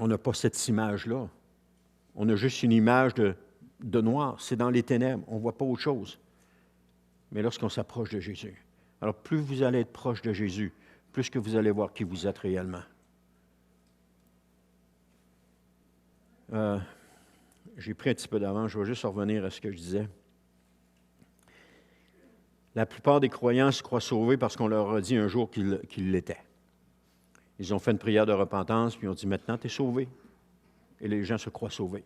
On n'a pas cette image-là. On a juste une image de noir. C'est dans les ténèbres. On ne voit pas autre chose. Mais lorsqu'on s'approche de Jésus, alors plus vous allez être proche de Jésus, plus que vous allez voir qui vous êtes réellement. J'ai pris un petit peu d'avance. Je vais juste revenir à ce que je disais. La plupart des croyants se croient sauvés parce qu'on leur a dit un jour qu'ils l'étaient. Ils ont fait une prière de repentance, puis ils ont dit, maintenant, tu es sauvé. Et les gens se croient sauvés.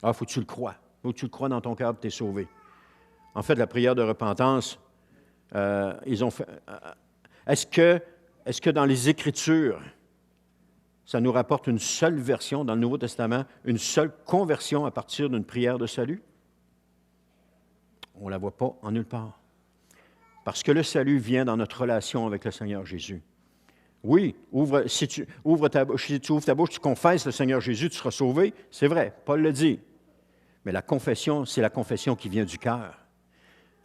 Ah, faut que tu le crois. Faut que tu le crois dans ton cœur, tu es sauvé. En fait, la prière de repentance, ils ont fait... Est-ce que dans les Écritures, ça nous rapporte une seule version dans le Nouveau Testament, une seule conversion à partir d'une prière de salut? On ne la voit pas en nulle part. Parce que le salut vient dans notre relation avec le Seigneur Jésus. Oui, si tu ouvres ta bouche, tu confesses le Seigneur Jésus, tu seras sauvé. C'est vrai, Paul le dit. Mais la confession, c'est la confession qui vient du cœur.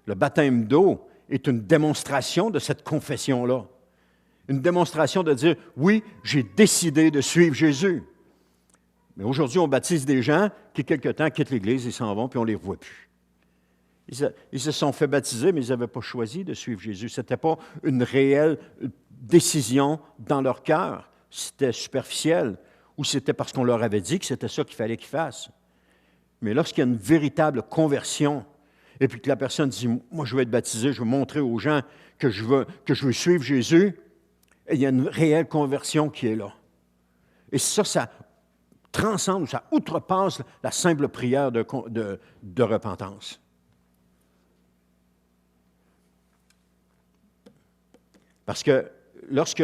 Le baptême d'eau est une démonstration de cette confession-là. Une démonstration de dire, oui, j'ai décidé de suivre Jésus. Mais aujourd'hui, on baptise des gens qui, quelque temps, quittent l'Église, ils s'en vont, puis on ne les revoit plus. Ils se sont fait baptiser, mais ils n'avaient pas choisi de suivre Jésus. Ce n'était pas une réelle décision dans leur cœur. C'était superficiel, ou c'était parce qu'on leur avait dit que c'était ça qu'il fallait qu'ils fassent. Mais lorsqu'il y a une véritable conversion, et puis que la personne dit, moi je veux être baptisé, je veux montrer aux gens que je veux suivre Jésus, et il y a une réelle conversion qui est là. Et ça transcende, ça outrepasse la simple prière de repentance. Parce que lorsque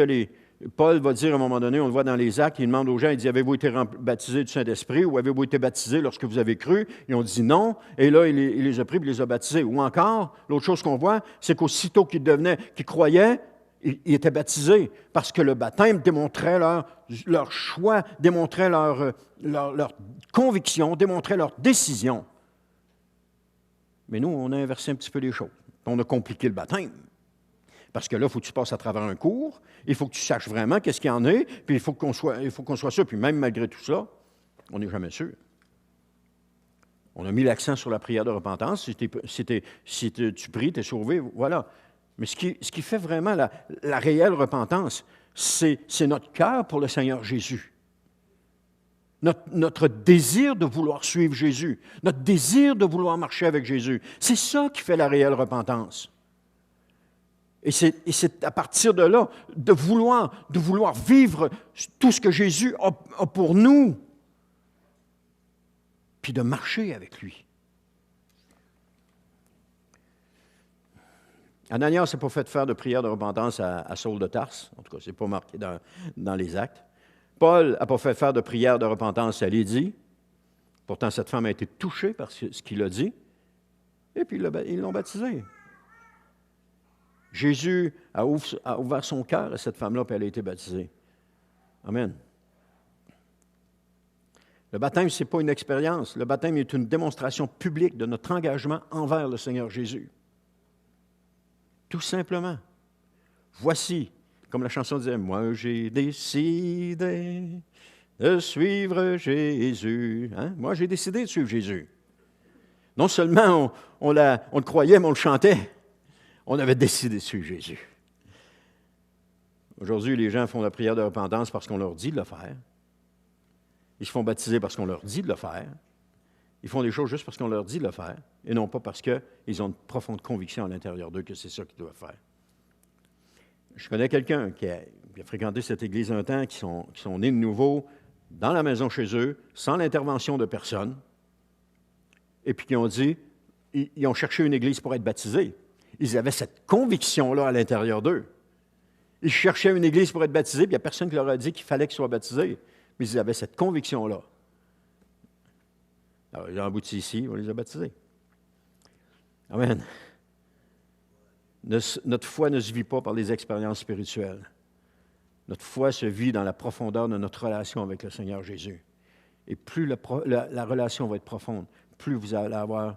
Paul va dire à un moment donné, on le voit dans les Actes, il demande aux gens, il dit, avez-vous été baptisés du Saint-Esprit ou avez-vous été baptisés lorsque vous avez cru? Ils ont dit non, et là, il les a pris et il les a baptisés. Ou encore, l'autre chose qu'on voit, c'est qu'aussitôt qu'ils croyaient, ils étaient baptisés, parce que le baptême démontrait leur choix, démontrait leur conviction, démontrait leur décision. Mais nous, on a inversé un petit peu les choses. On a compliqué le baptême. Parce que là, il faut que tu passes à travers un cours, il faut que tu saches vraiment qu'est-ce qu'il y en a, puis il faut qu'on soit sûr. Puis même malgré tout ça, on n'est jamais sûr. On a mis l'accent sur la prière de repentance. Si tu pries, tu es sauvé, voilà. Mais ce qui fait vraiment la réelle repentance, c'est notre cœur pour le Seigneur Jésus. Notre désir de vouloir suivre Jésus, notre désir de vouloir marcher avec Jésus. C'est ça qui fait la réelle repentance. Et c'est à partir de là, de vouloir vivre tout ce que Jésus a pour nous, puis de marcher avec lui. Ananias n'a pas fait faire de prière de repentance à Saul de Tarse. En tout cas, ce n'est pas marqué dans les Actes. Paul n'a pas fait faire de prière de repentance à Lydie. Pourtant, cette femme a été touchée par ce qu'il a dit. Et puis, ils l'ont baptisée. Jésus a ouvert son cœur à cette femme-là, puis elle a été baptisée. Amen. Le baptême, ce n'est pas une expérience. Le baptême est une démonstration publique de notre engagement envers le Seigneur Jésus. Tout simplement. Voici, comme la chanson disait, « Moi, j'ai décidé de suivre Jésus. Hein? » Moi, j'ai décidé de suivre Jésus. Non seulement on le croyait, mais on le chantait. On avait décidé de suivre Jésus. Aujourd'hui, les gens font la prière de repentance parce qu'on leur dit de le faire. Ils se font baptiser parce qu'on leur dit de le faire. Ils font des choses juste parce qu'on leur dit de le faire, et non pas parce qu'ils ont une profonde conviction à l'intérieur d'eux que c'est ça qu'ils doivent faire. Je connais quelqu'un qui a fréquenté cette église un temps, qui sont nés de nouveau dans la maison chez eux, sans l'intervention de personne, et puis qui ont dit, ils ont cherché une église pour être baptisés. Ils avaient cette conviction-là à l'intérieur d'eux. Ils cherchaient une église pour être baptisés, puis il n'y a personne qui leur a dit qu'il fallait qu'ils soient baptisés, mais ils avaient cette conviction-là. Alors, ils ont abouti ici, on les a baptisés. Amen. Notre foi ne se vit pas par les expériences spirituelles. Notre foi se vit dans la profondeur de notre relation avec le Seigneur Jésus. Et plus la relation va être profonde, plus vous allez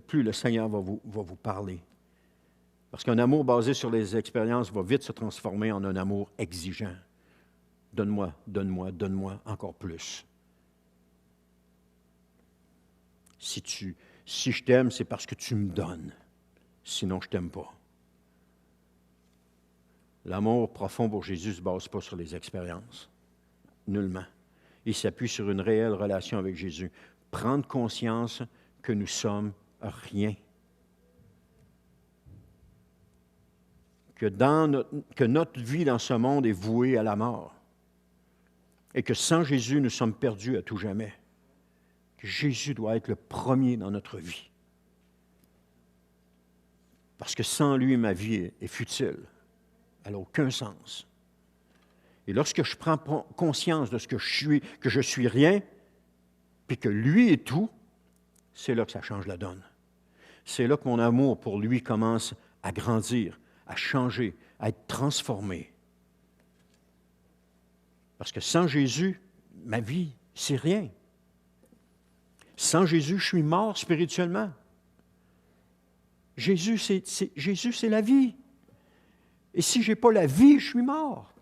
plus le Seigneur va vous parler. Parce qu'un amour basé sur les expériences va vite se transformer en un amour exigeant. Donne-moi, donne-moi, donne-moi encore plus. Si je t'aime, c'est parce que tu me donnes. Sinon, je ne t'aime pas. L'amour profond pour Jésus ne se base pas sur les expériences. Nullement. Il s'appuie sur une réelle relation avec Jésus. Prendre conscience que nous sommes rien. Que notre vie dans ce monde est vouée à la mort. Et que sans Jésus, nous sommes perdus à tout jamais. Que Jésus doit être le premier dans notre vie. Parce que sans lui, ma vie est futile. Elle n'a aucun sens. Et lorsque je prends conscience de ce que je suis rien, puis que lui est tout, c'est là que ça change la donne. C'est là que mon amour pour lui commence à grandir, à changer, à être transformé. Parce que sans Jésus, ma vie, c'est rien. Sans Jésus, je suis mort spirituellement. Jésus, c'est la vie. Et si je n'ai pas la vie, je suis mort.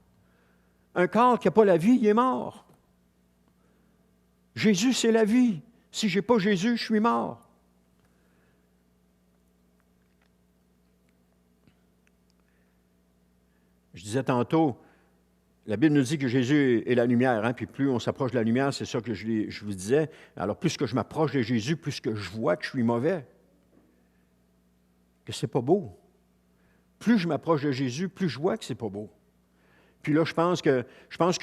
Un corps qui n'a pas la vie, il est mort. Jésus, c'est la vie. Si je n'ai pas Jésus, je suis mort. Je disais tantôt, la Bible nous dit que Jésus est la lumière, hein, puis plus on s'approche de la lumière, c'est ça que je vous disais. Alors, plus que je m'approche de Jésus, plus que je vois que je suis mauvais, que c'est pas beau. Plus je m'approche de Jésus, plus je vois que c'est pas beau. Puis là, je pense que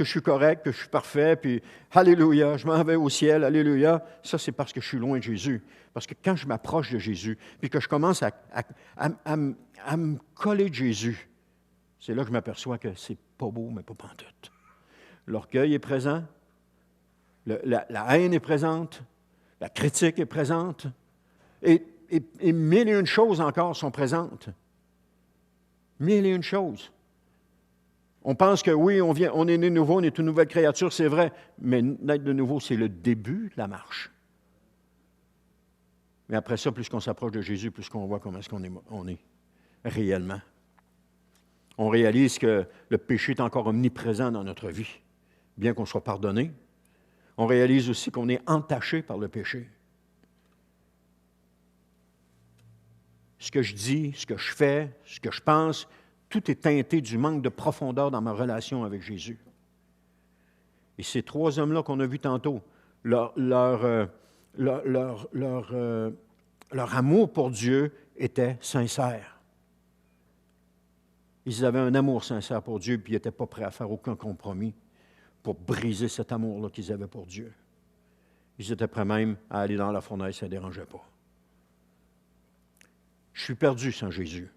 je suis correct, que je suis parfait, puis alléluia, je m'en vais au ciel, alléluia. Ça, c'est parce que je suis loin de Jésus. Parce que quand je m'approche de Jésus, puis que je commence à me coller de Jésus, c'est là que je m'aperçois que c'est pas beau, mais pas pantoute. L'orgueil est présent, la haine est présente, la critique est présente, et mille et une choses encore sont présentes. Mille et une choses. On pense que oui, on est né nouveau, on est une nouvelle créature, c'est vrai, mais naître de nouveau, c'est le début de la marche. Mais après ça, plus qu'on s'approche de Jésus, plus qu'on voit comment est-ce on est réellement. On réalise que le péché est encore omniprésent dans notre vie, bien qu'on soit pardonné. On réalise aussi qu'on est entaché par le péché. Ce que je dis, ce que je fais, ce que je pense, tout est teinté du manque de profondeur dans ma relation avec Jésus. Et ces trois hommes-là qu'on a vus tantôt, leur amour pour Dieu était sincère. Ils avaient un amour sincère pour Dieu, puis ils n'étaient pas prêts à faire aucun compromis pour briser cet amour-là qu'ils avaient pour Dieu. Ils étaient prêts même à aller dans la fournaise, ça ne dérangeait pas. Je suis perdu sans Jésus.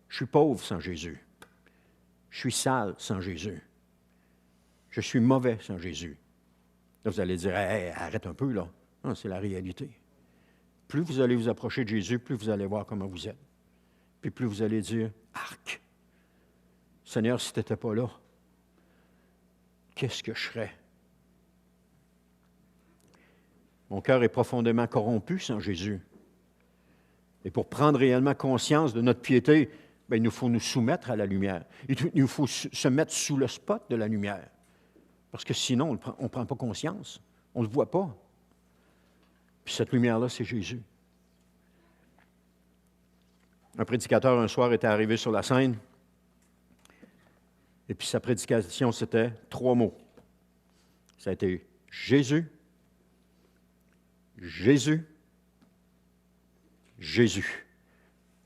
Je suis pauvre sans Jésus. Je suis sale sans Jésus. Je suis mauvais sans Jésus. Là, vous allez dire, hey, arrête un peu, là. Non, c'est la réalité. Plus vous allez vous approcher de Jésus, plus vous allez voir comment vous êtes. Puis plus vous allez dire, arc, Seigneur, si tu n'étais pas là, qu'est-ce que je ferais? Mon cœur est profondément corrompu sans Jésus. Et pour prendre réellement conscience de notre piété, bien, il nous faut nous soumettre à la lumière. Il nous faut se mettre sous le spot de la lumière. Parce que sinon, on ne prend pas conscience. On ne le voit pas. Puis cette lumière-là, c'est Jésus. Un prédicateur, un soir, était arrivé sur la scène. Et puis sa prédication, c'était 3 mots. Ça a été Jésus, Jésus, Jésus.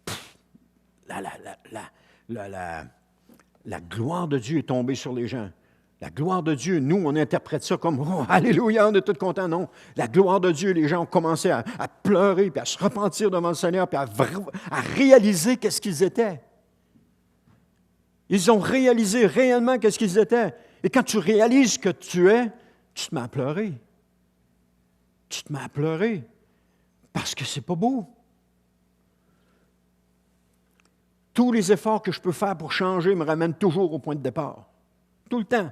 Pff, la gloire de Dieu est tombée sur les gens. La gloire de Dieu, nous, on interprète ça comme « Oh, alléluia, on est tous contents ». Non, la gloire de Dieu, les gens ont commencé à pleurer, puis à se repentir devant le Seigneur, puis à réaliser qu'est-ce qu'ils étaient. Ils ont réalisé réellement qu'est-ce qu'ils étaient. Et quand tu réalises que tu es, tu te mets à pleurer. Tu te mets à pleurer parce que c'est pas beau. Tous les efforts que je peux faire pour changer me ramènent toujours au point de départ. Tout le temps.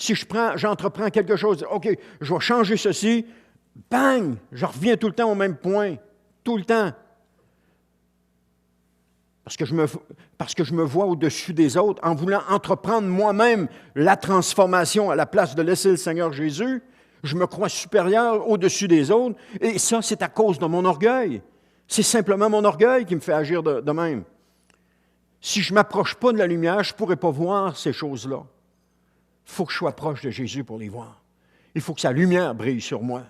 Si j'entreprends quelque chose, OK, je vais changer ceci, bang, je reviens tout le temps au même point. Tout le temps. Parce que je me vois au-dessus des autres, en voulant entreprendre moi-même la transformation à la place de laisser le Seigneur Jésus, je me crois supérieur au-dessus des autres, et ça, c'est à cause de mon orgueil. C'est simplement mon orgueil qui me fait agir de même. Si je ne m'approche pas de la lumière, je ne pourrai pas voir ces choses-là. Il faut que je sois proche de Jésus pour les voir. Il faut que sa lumière brille sur moi.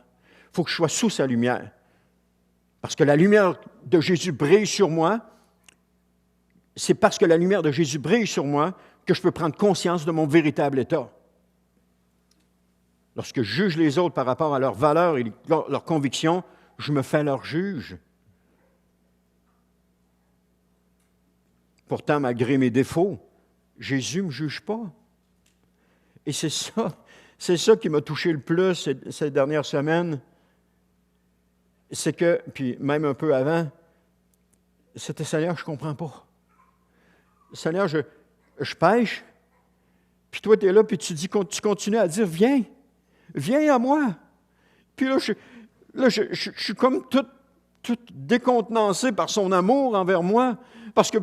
Il faut que je sois sous sa lumière. Parce que la lumière de Jésus brille sur moi. C'est parce que la lumière de Jésus brille sur moi que je peux prendre conscience de mon véritable état. Lorsque je juge les autres par rapport à leurs valeurs et leurs convictions, je me fais leur juge. Pourtant, malgré mes défauts, Jésus ne me juge pas. Et c'est ça qui m'a touché le plus ces dernières semaines. C'est que, puis même un peu avant, c'était Seigneur, je ne comprends pas. Seigneur, je pêche, puis toi, tu es là, puis tu continues à dire, viens à moi. Puis là, je suis comme tout décontenancé par son amour envers moi, parce que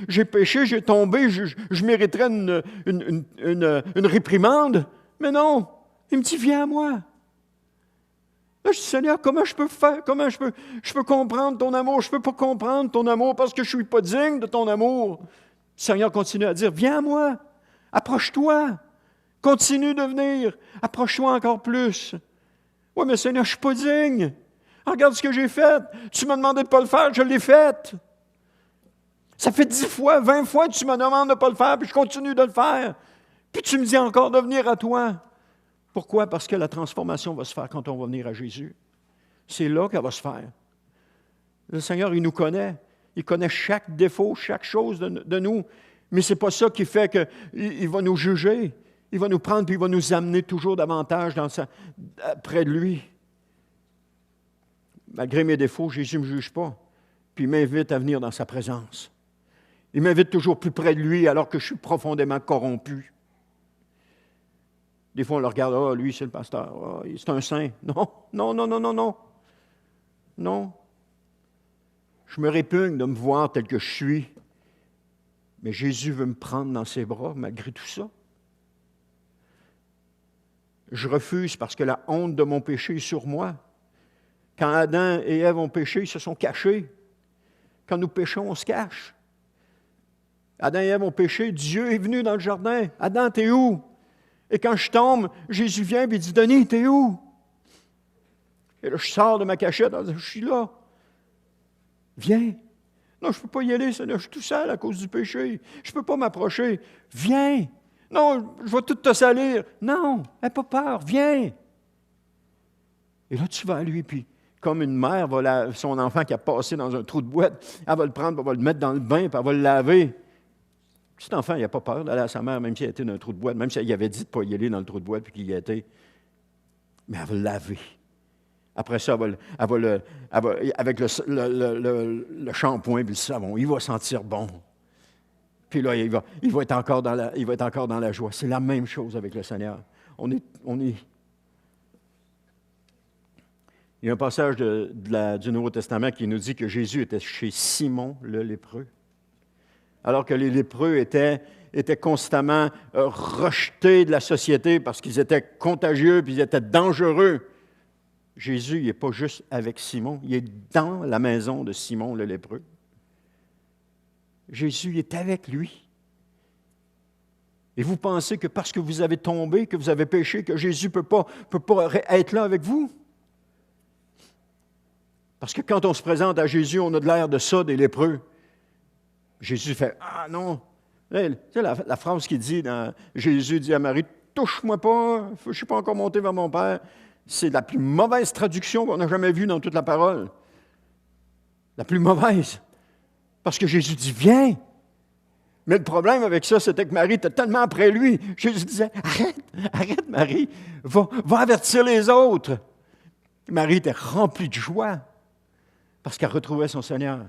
j'ai péché, j'ai tombé, je mériterais une réprimande. Mais non, il me dit, viens à moi. Là, je dis, Seigneur, comment je peux faire? Comment je peux comprendre ton amour? Je ne peux pas comprendre ton amour parce que je ne suis pas digne de ton amour. Le Seigneur continue à dire, viens à moi, approche-toi, continue de venir, approche-toi encore plus. Oui, mais Seigneur, je ne suis pas digne. Regarde ce que j'ai fait. Tu m'as demandé de ne pas le faire, je l'ai fait. Ça fait 10 fois, 20 fois que tu me demandes de ne pas le faire, puis je continue de le faire. Puis tu me dis encore de venir à toi. Pourquoi? Parce que la transformation va se faire quand on va venir à Jésus. C'est là qu'elle va se faire. Le Seigneur, il nous connaît. Il connaît chaque défaut, chaque chose de nous. Mais ce n'est pas ça qui fait qu'il va nous juger. Il va nous prendre puis il va nous amener toujours davantage près de lui. Malgré mes défauts, Jésus ne me juge pas. Puis il m'invite à venir dans sa présence. Il m'invite toujours plus près de lui alors que je suis profondément corrompu. Des fois, on le regarde, « Ah, lui, c'est le pasteur. Ah, c'est un saint. » Non. Non. Je me répugne de me voir tel que je suis. Mais Jésus veut me prendre dans ses bras malgré tout ça. Je refuse parce que la honte de mon péché est sur moi. Quand Adam et Ève ont péché, ils se sont cachés. Quand nous péchons, on se cache. Adam et Ève ont péché, Dieu est venu dans le jardin. Adam, t'es où? Et quand je tombe, Jésus vient et dit, Denis, t'es où? Et là, je sors de ma cachette, je suis là. Viens. Non, je ne peux pas y aller, Seigneur, je suis tout seul à cause du péché. Je ne peux pas m'approcher. Viens. Non, je vais tout te salir. Non, n'aie pas peur, viens. Et là, tu vas à lui, puis comme une mère va son enfant qui a passé dans un trou de boîte, elle va le prendre, elle va le mettre dans le bain, puis elle va le laver. Cet enfant, il n'a pas peur d'aller à sa mère, même s'il a été dans un trou de boîte, même s'il avait dit de ne pas y aller dans le trou de boîte, puis qu'il y était. Mais elle va le laver. Après ça, avec le shampoing et le savon, il va sentir bon. Puis là, il va être encore dans la joie. C'est la même chose avec le Seigneur. Il y a un passage du Nouveau Testament qui nous dit que Jésus était chez Simon le lépreux. Alors que les lépreux étaient constamment rejetés de la société parce qu'ils étaient contagieux puis ils étaient dangereux. Jésus, il n'est pas juste avec Simon, il est dans la maison de Simon le lépreux. Jésus est avec lui. Et vous pensez que parce que vous avez tombé, que vous avez péché, que Jésus ne peut pas être là avec vous? Parce que quand on se présente à Jésus, on a de l'air de ça, des lépreux. Jésus fait « Ah non! » Tu sais la phrase qu'il dit, Jésus dit à Marie, « Touche-moi pas, je ne suis pas encore monté vers mon Père. » C'est la plus mauvaise traduction qu'on a jamais vue dans toute la parole. La plus mauvaise. Parce que Jésus dit « Viens! » Mais le problème avec ça, c'était que Marie était tellement après lui. Jésus disait « Arrête Marie, va avertir les autres. » Marie était remplie de joie parce qu'elle retrouvait son Seigneur.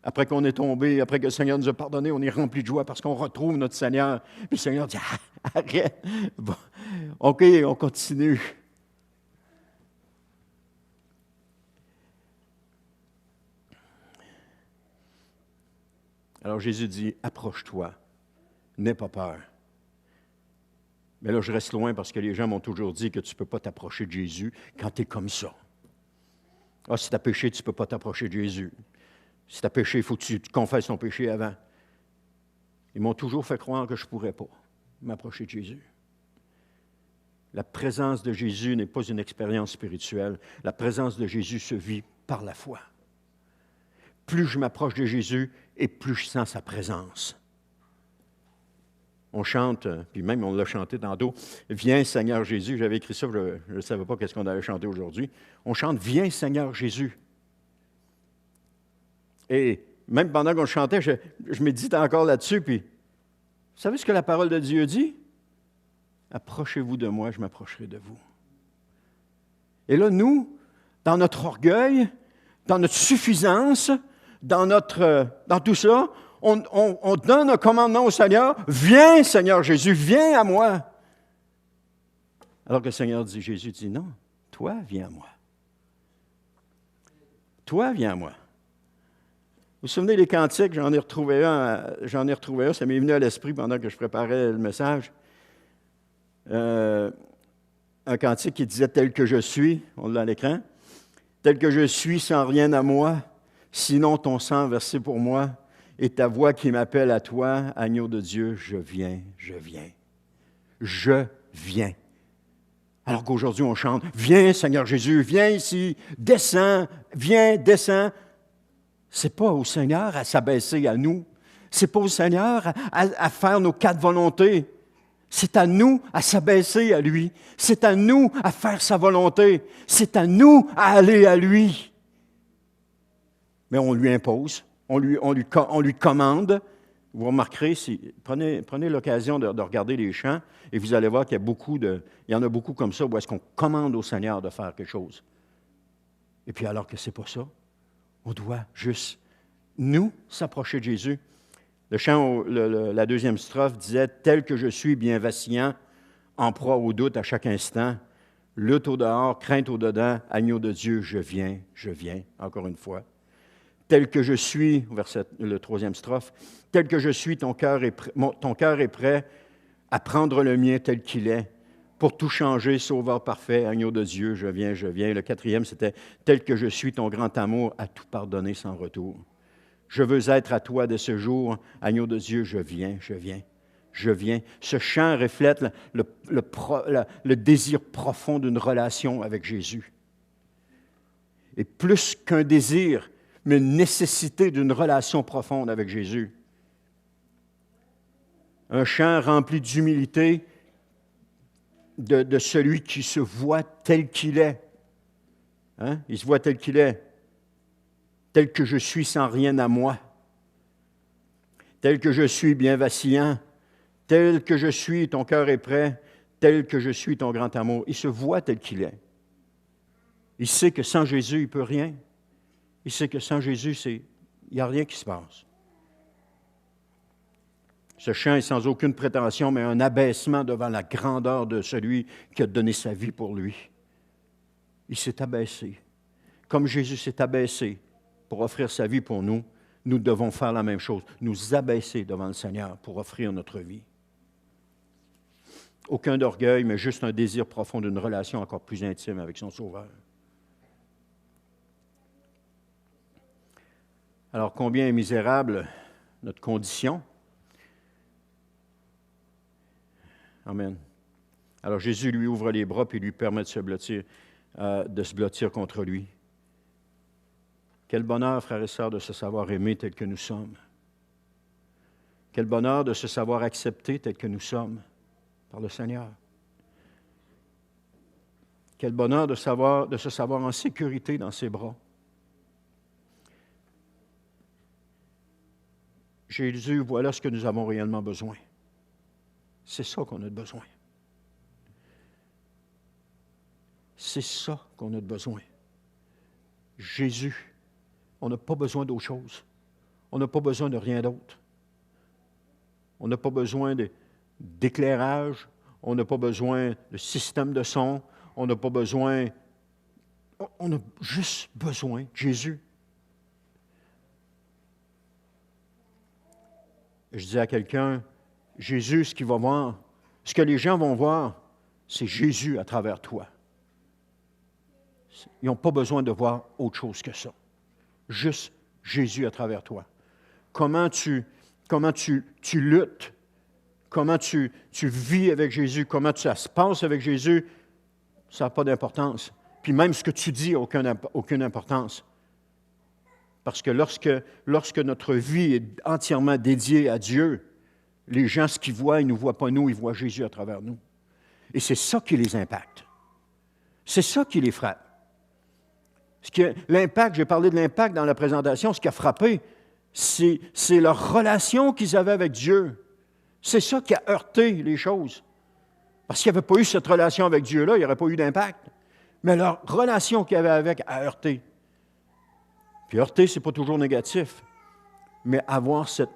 Après qu'on est tombé, après que le Seigneur nous a pardonné, on est rempli de joie parce qu'on retrouve notre Seigneur. Puis le Seigneur dit « Arrête! Bon, OK, on continue. » Alors Jésus dit « Approche-toi, n'aie pas peur. » Mais là, je reste loin parce que les gens m'ont toujours dit que tu ne peux pas t'approcher de Jésus quand tu es comme ça. Ah, si tu as péché, tu ne peux pas t'approcher de Jésus. Si tu as péché, il faut que tu confesses ton péché avant. Ils m'ont toujours fait croire que je ne pourrais pas m'approcher de Jésus. La présence de Jésus n'est pas une expérience spirituelle. La présence de Jésus se vit par la foi. Plus je m'approche de Jésus et plus je sens sa présence. On chante, puis même on l'a chanté tantôt, « Viens Seigneur Jésus ». J'avais écrit ça, je ne savais pas qu'est-ce qu'on allait chanter aujourd'hui. On chante « Viens Seigneur Jésus ». Et même pendant qu'on chantait, je méditais encore là-dessus, puis vous savez ce que la parole de Dieu dit? « Approchez-vous de moi, je m'approcherai de vous ». Et là, nous, dans notre orgueil, dans notre suffisance, dans tout ça, on donne un commandement au Seigneur, « Viens, Seigneur Jésus, viens à moi. » Alors que le Seigneur dit, Jésus dit, « Non, toi, viens à moi. Toi, viens à moi. » Vous vous souvenez des cantiques? J'en ai retrouvé un, ça m'est venu à l'esprit pendant que je préparais le message. Un cantique qui disait « Tel que je suis », on l'a à l'écran, « Tel que je suis sans rien à moi, sinon ton sang versé pour moi, et ta voix qui m'appelle à toi, agneau de Dieu, je viens, je viens. Je viens. » Alors qu'aujourd'hui, on chante, « Viens, Seigneur Jésus, viens ici, descends, viens, descends. » Ce n'est pas au Seigneur à s'abaisser à nous. Ce n'est pas au Seigneur à faire nos quatre volontés. C'est à nous à s'abaisser à lui. C'est à nous à faire sa volonté. C'est à nous à aller à lui. Mais on lui impose, on lui commande. Vous remarquerez, prenez l'occasion de regarder les chants et vous allez voir qu'il y en a beaucoup comme ça où est-ce qu'on commande au Seigneur de faire quelque chose. Et puis alors que ce n'est pas ça, on doit juste, nous, s'approcher de Jésus. Le chant, la deuxième strophe disait « Tel que je suis bien vacillant, en proie au doute à chaque instant, lutte au dehors, crainte au dedans, agneau de Dieu, je viens, encore une fois. Tel que je suis, le troisième strophe, tel que je suis, ton cœur est prêt à prendre le mien tel qu'il est, pour tout changer, sauveur parfait, agneau de Dieu, je viens. Le quatrième, c'était tel que je suis, ton grand amour, à tout pardonner sans retour. Je veux être à toi dès ce jour, agneau de Dieu, je viens. Ce chant reflète le désir profond d'une relation avec Jésus. Et plus qu'un désir, mais une nécessité d'une relation profonde avec Jésus. Un chant rempli d'humilité de celui qui se voit tel qu'il est. Hein? Il se voit tel qu'il est. Tel que je suis sans rien à moi. Tel que je suis bien vacillant. Tel que je suis, ton cœur est prêt. Tel que je suis, ton grand amour. Il se voit tel qu'il est. Il sait que sans Jésus, il ne peut rien. Il sait que sans Jésus, il n'y a rien qui se passe. Ce chant est sans aucune prétention, mais un abaissement devant la grandeur de celui qui a donné sa vie pour lui. Il s'est abaissé. Comme Jésus s'est abaissé pour offrir sa vie pour nous, nous devons faire la même chose, nous abaisser devant le Seigneur pour offrir notre vie. Aucun orgueil, mais juste un désir profond d'une relation encore plus intime avec son Sauveur. Alors, combien est misérable notre condition? Amen. Alors, Jésus lui ouvre les bras puis lui permet de se blottir contre lui. Quel bonheur, frères et sœurs, de se savoir aimer tel que nous sommes. Quel bonheur de se savoir accepter tel que nous sommes par le Seigneur. Quel bonheur de se savoir en sécurité dans ses bras. Jésus, voilà ce que nous avons réellement besoin. C'est ça qu'on a besoin. C'est ça qu'on a besoin. Jésus, on n'a pas besoin d'autre chose. On n'a pas besoin de rien d'autre. On n'a pas besoin d'éclairage. On n'a pas besoin de système de son. On n'a pas besoin... On a juste besoin de Jésus. Je dis à quelqu'un, Jésus, ce qu'il va voir, ce que les gens vont voir, c'est Jésus à travers toi. Ils n'ont pas besoin de voir autre chose que ça. Juste Jésus à travers toi. Comment tu luttes, comment tu vis avec Jésus, comment ça se passe avec Jésus, ça n'a pas d'importance. Puis même ce que tu dis n'a aucune importance. Parce que lorsque notre vie est entièrement dédiée à Dieu, les gens, ce qu'ils voient, ils ne nous voient pas nous, ils voient Jésus à travers nous. Et c'est ça qui les impacte. C'est ça qui les frappe. L'impact, j'ai parlé de l'impact dans la présentation, ce qui a frappé, c'est leur relation qu'ils avaient avec Dieu. C'est ça qui a heurté les choses. Parce qu'il n'y avait pas eu cette relation avec Dieu-là, il n'y aurait pas eu d'impact. Mais leur relation qu'ils avaient avec a heurté. Puis heurter, ce n'est pas toujours négatif. Mais avoir cette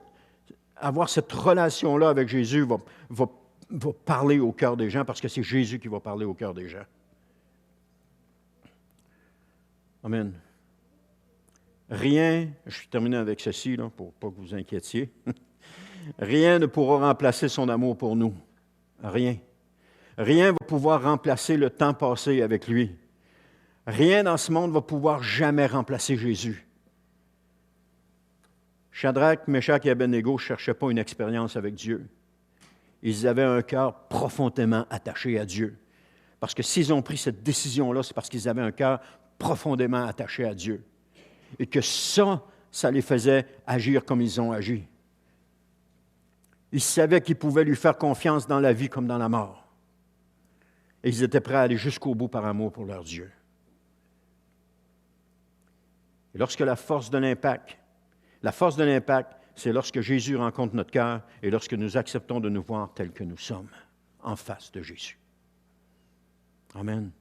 relation-là avec Jésus va parler au cœur des gens parce que c'est Jésus qui va parler au cœur des gens. Amen. Rien, je suis terminé avec ceci, là, pour ne pas que vous inquiétiez. Rien ne pourra remplacer son amour pour nous. Rien. Rien ne va pouvoir remplacer le temps passé avec lui. Rien dans ce monde ne va pouvoir jamais remplacer Jésus. Shadrach, Meshach et Abednego ne cherchaient pas une expérience avec Dieu. Ils avaient un cœur profondément attaché à Dieu. Parce que s'ils ont pris cette décision-là, c'est parce qu'ils avaient un cœur profondément attaché à Dieu. Et que ça les faisait agir comme ils ont agi. Ils savaient qu'ils pouvaient lui faire confiance dans la vie comme dans la mort. Et ils étaient prêts à aller jusqu'au bout par amour pour leur Dieu. Et lorsque la force de l'impact, c'est lorsque Jésus rencontre notre cœur et lorsque nous acceptons de nous voir tels que nous sommes, en face de Jésus. Amen.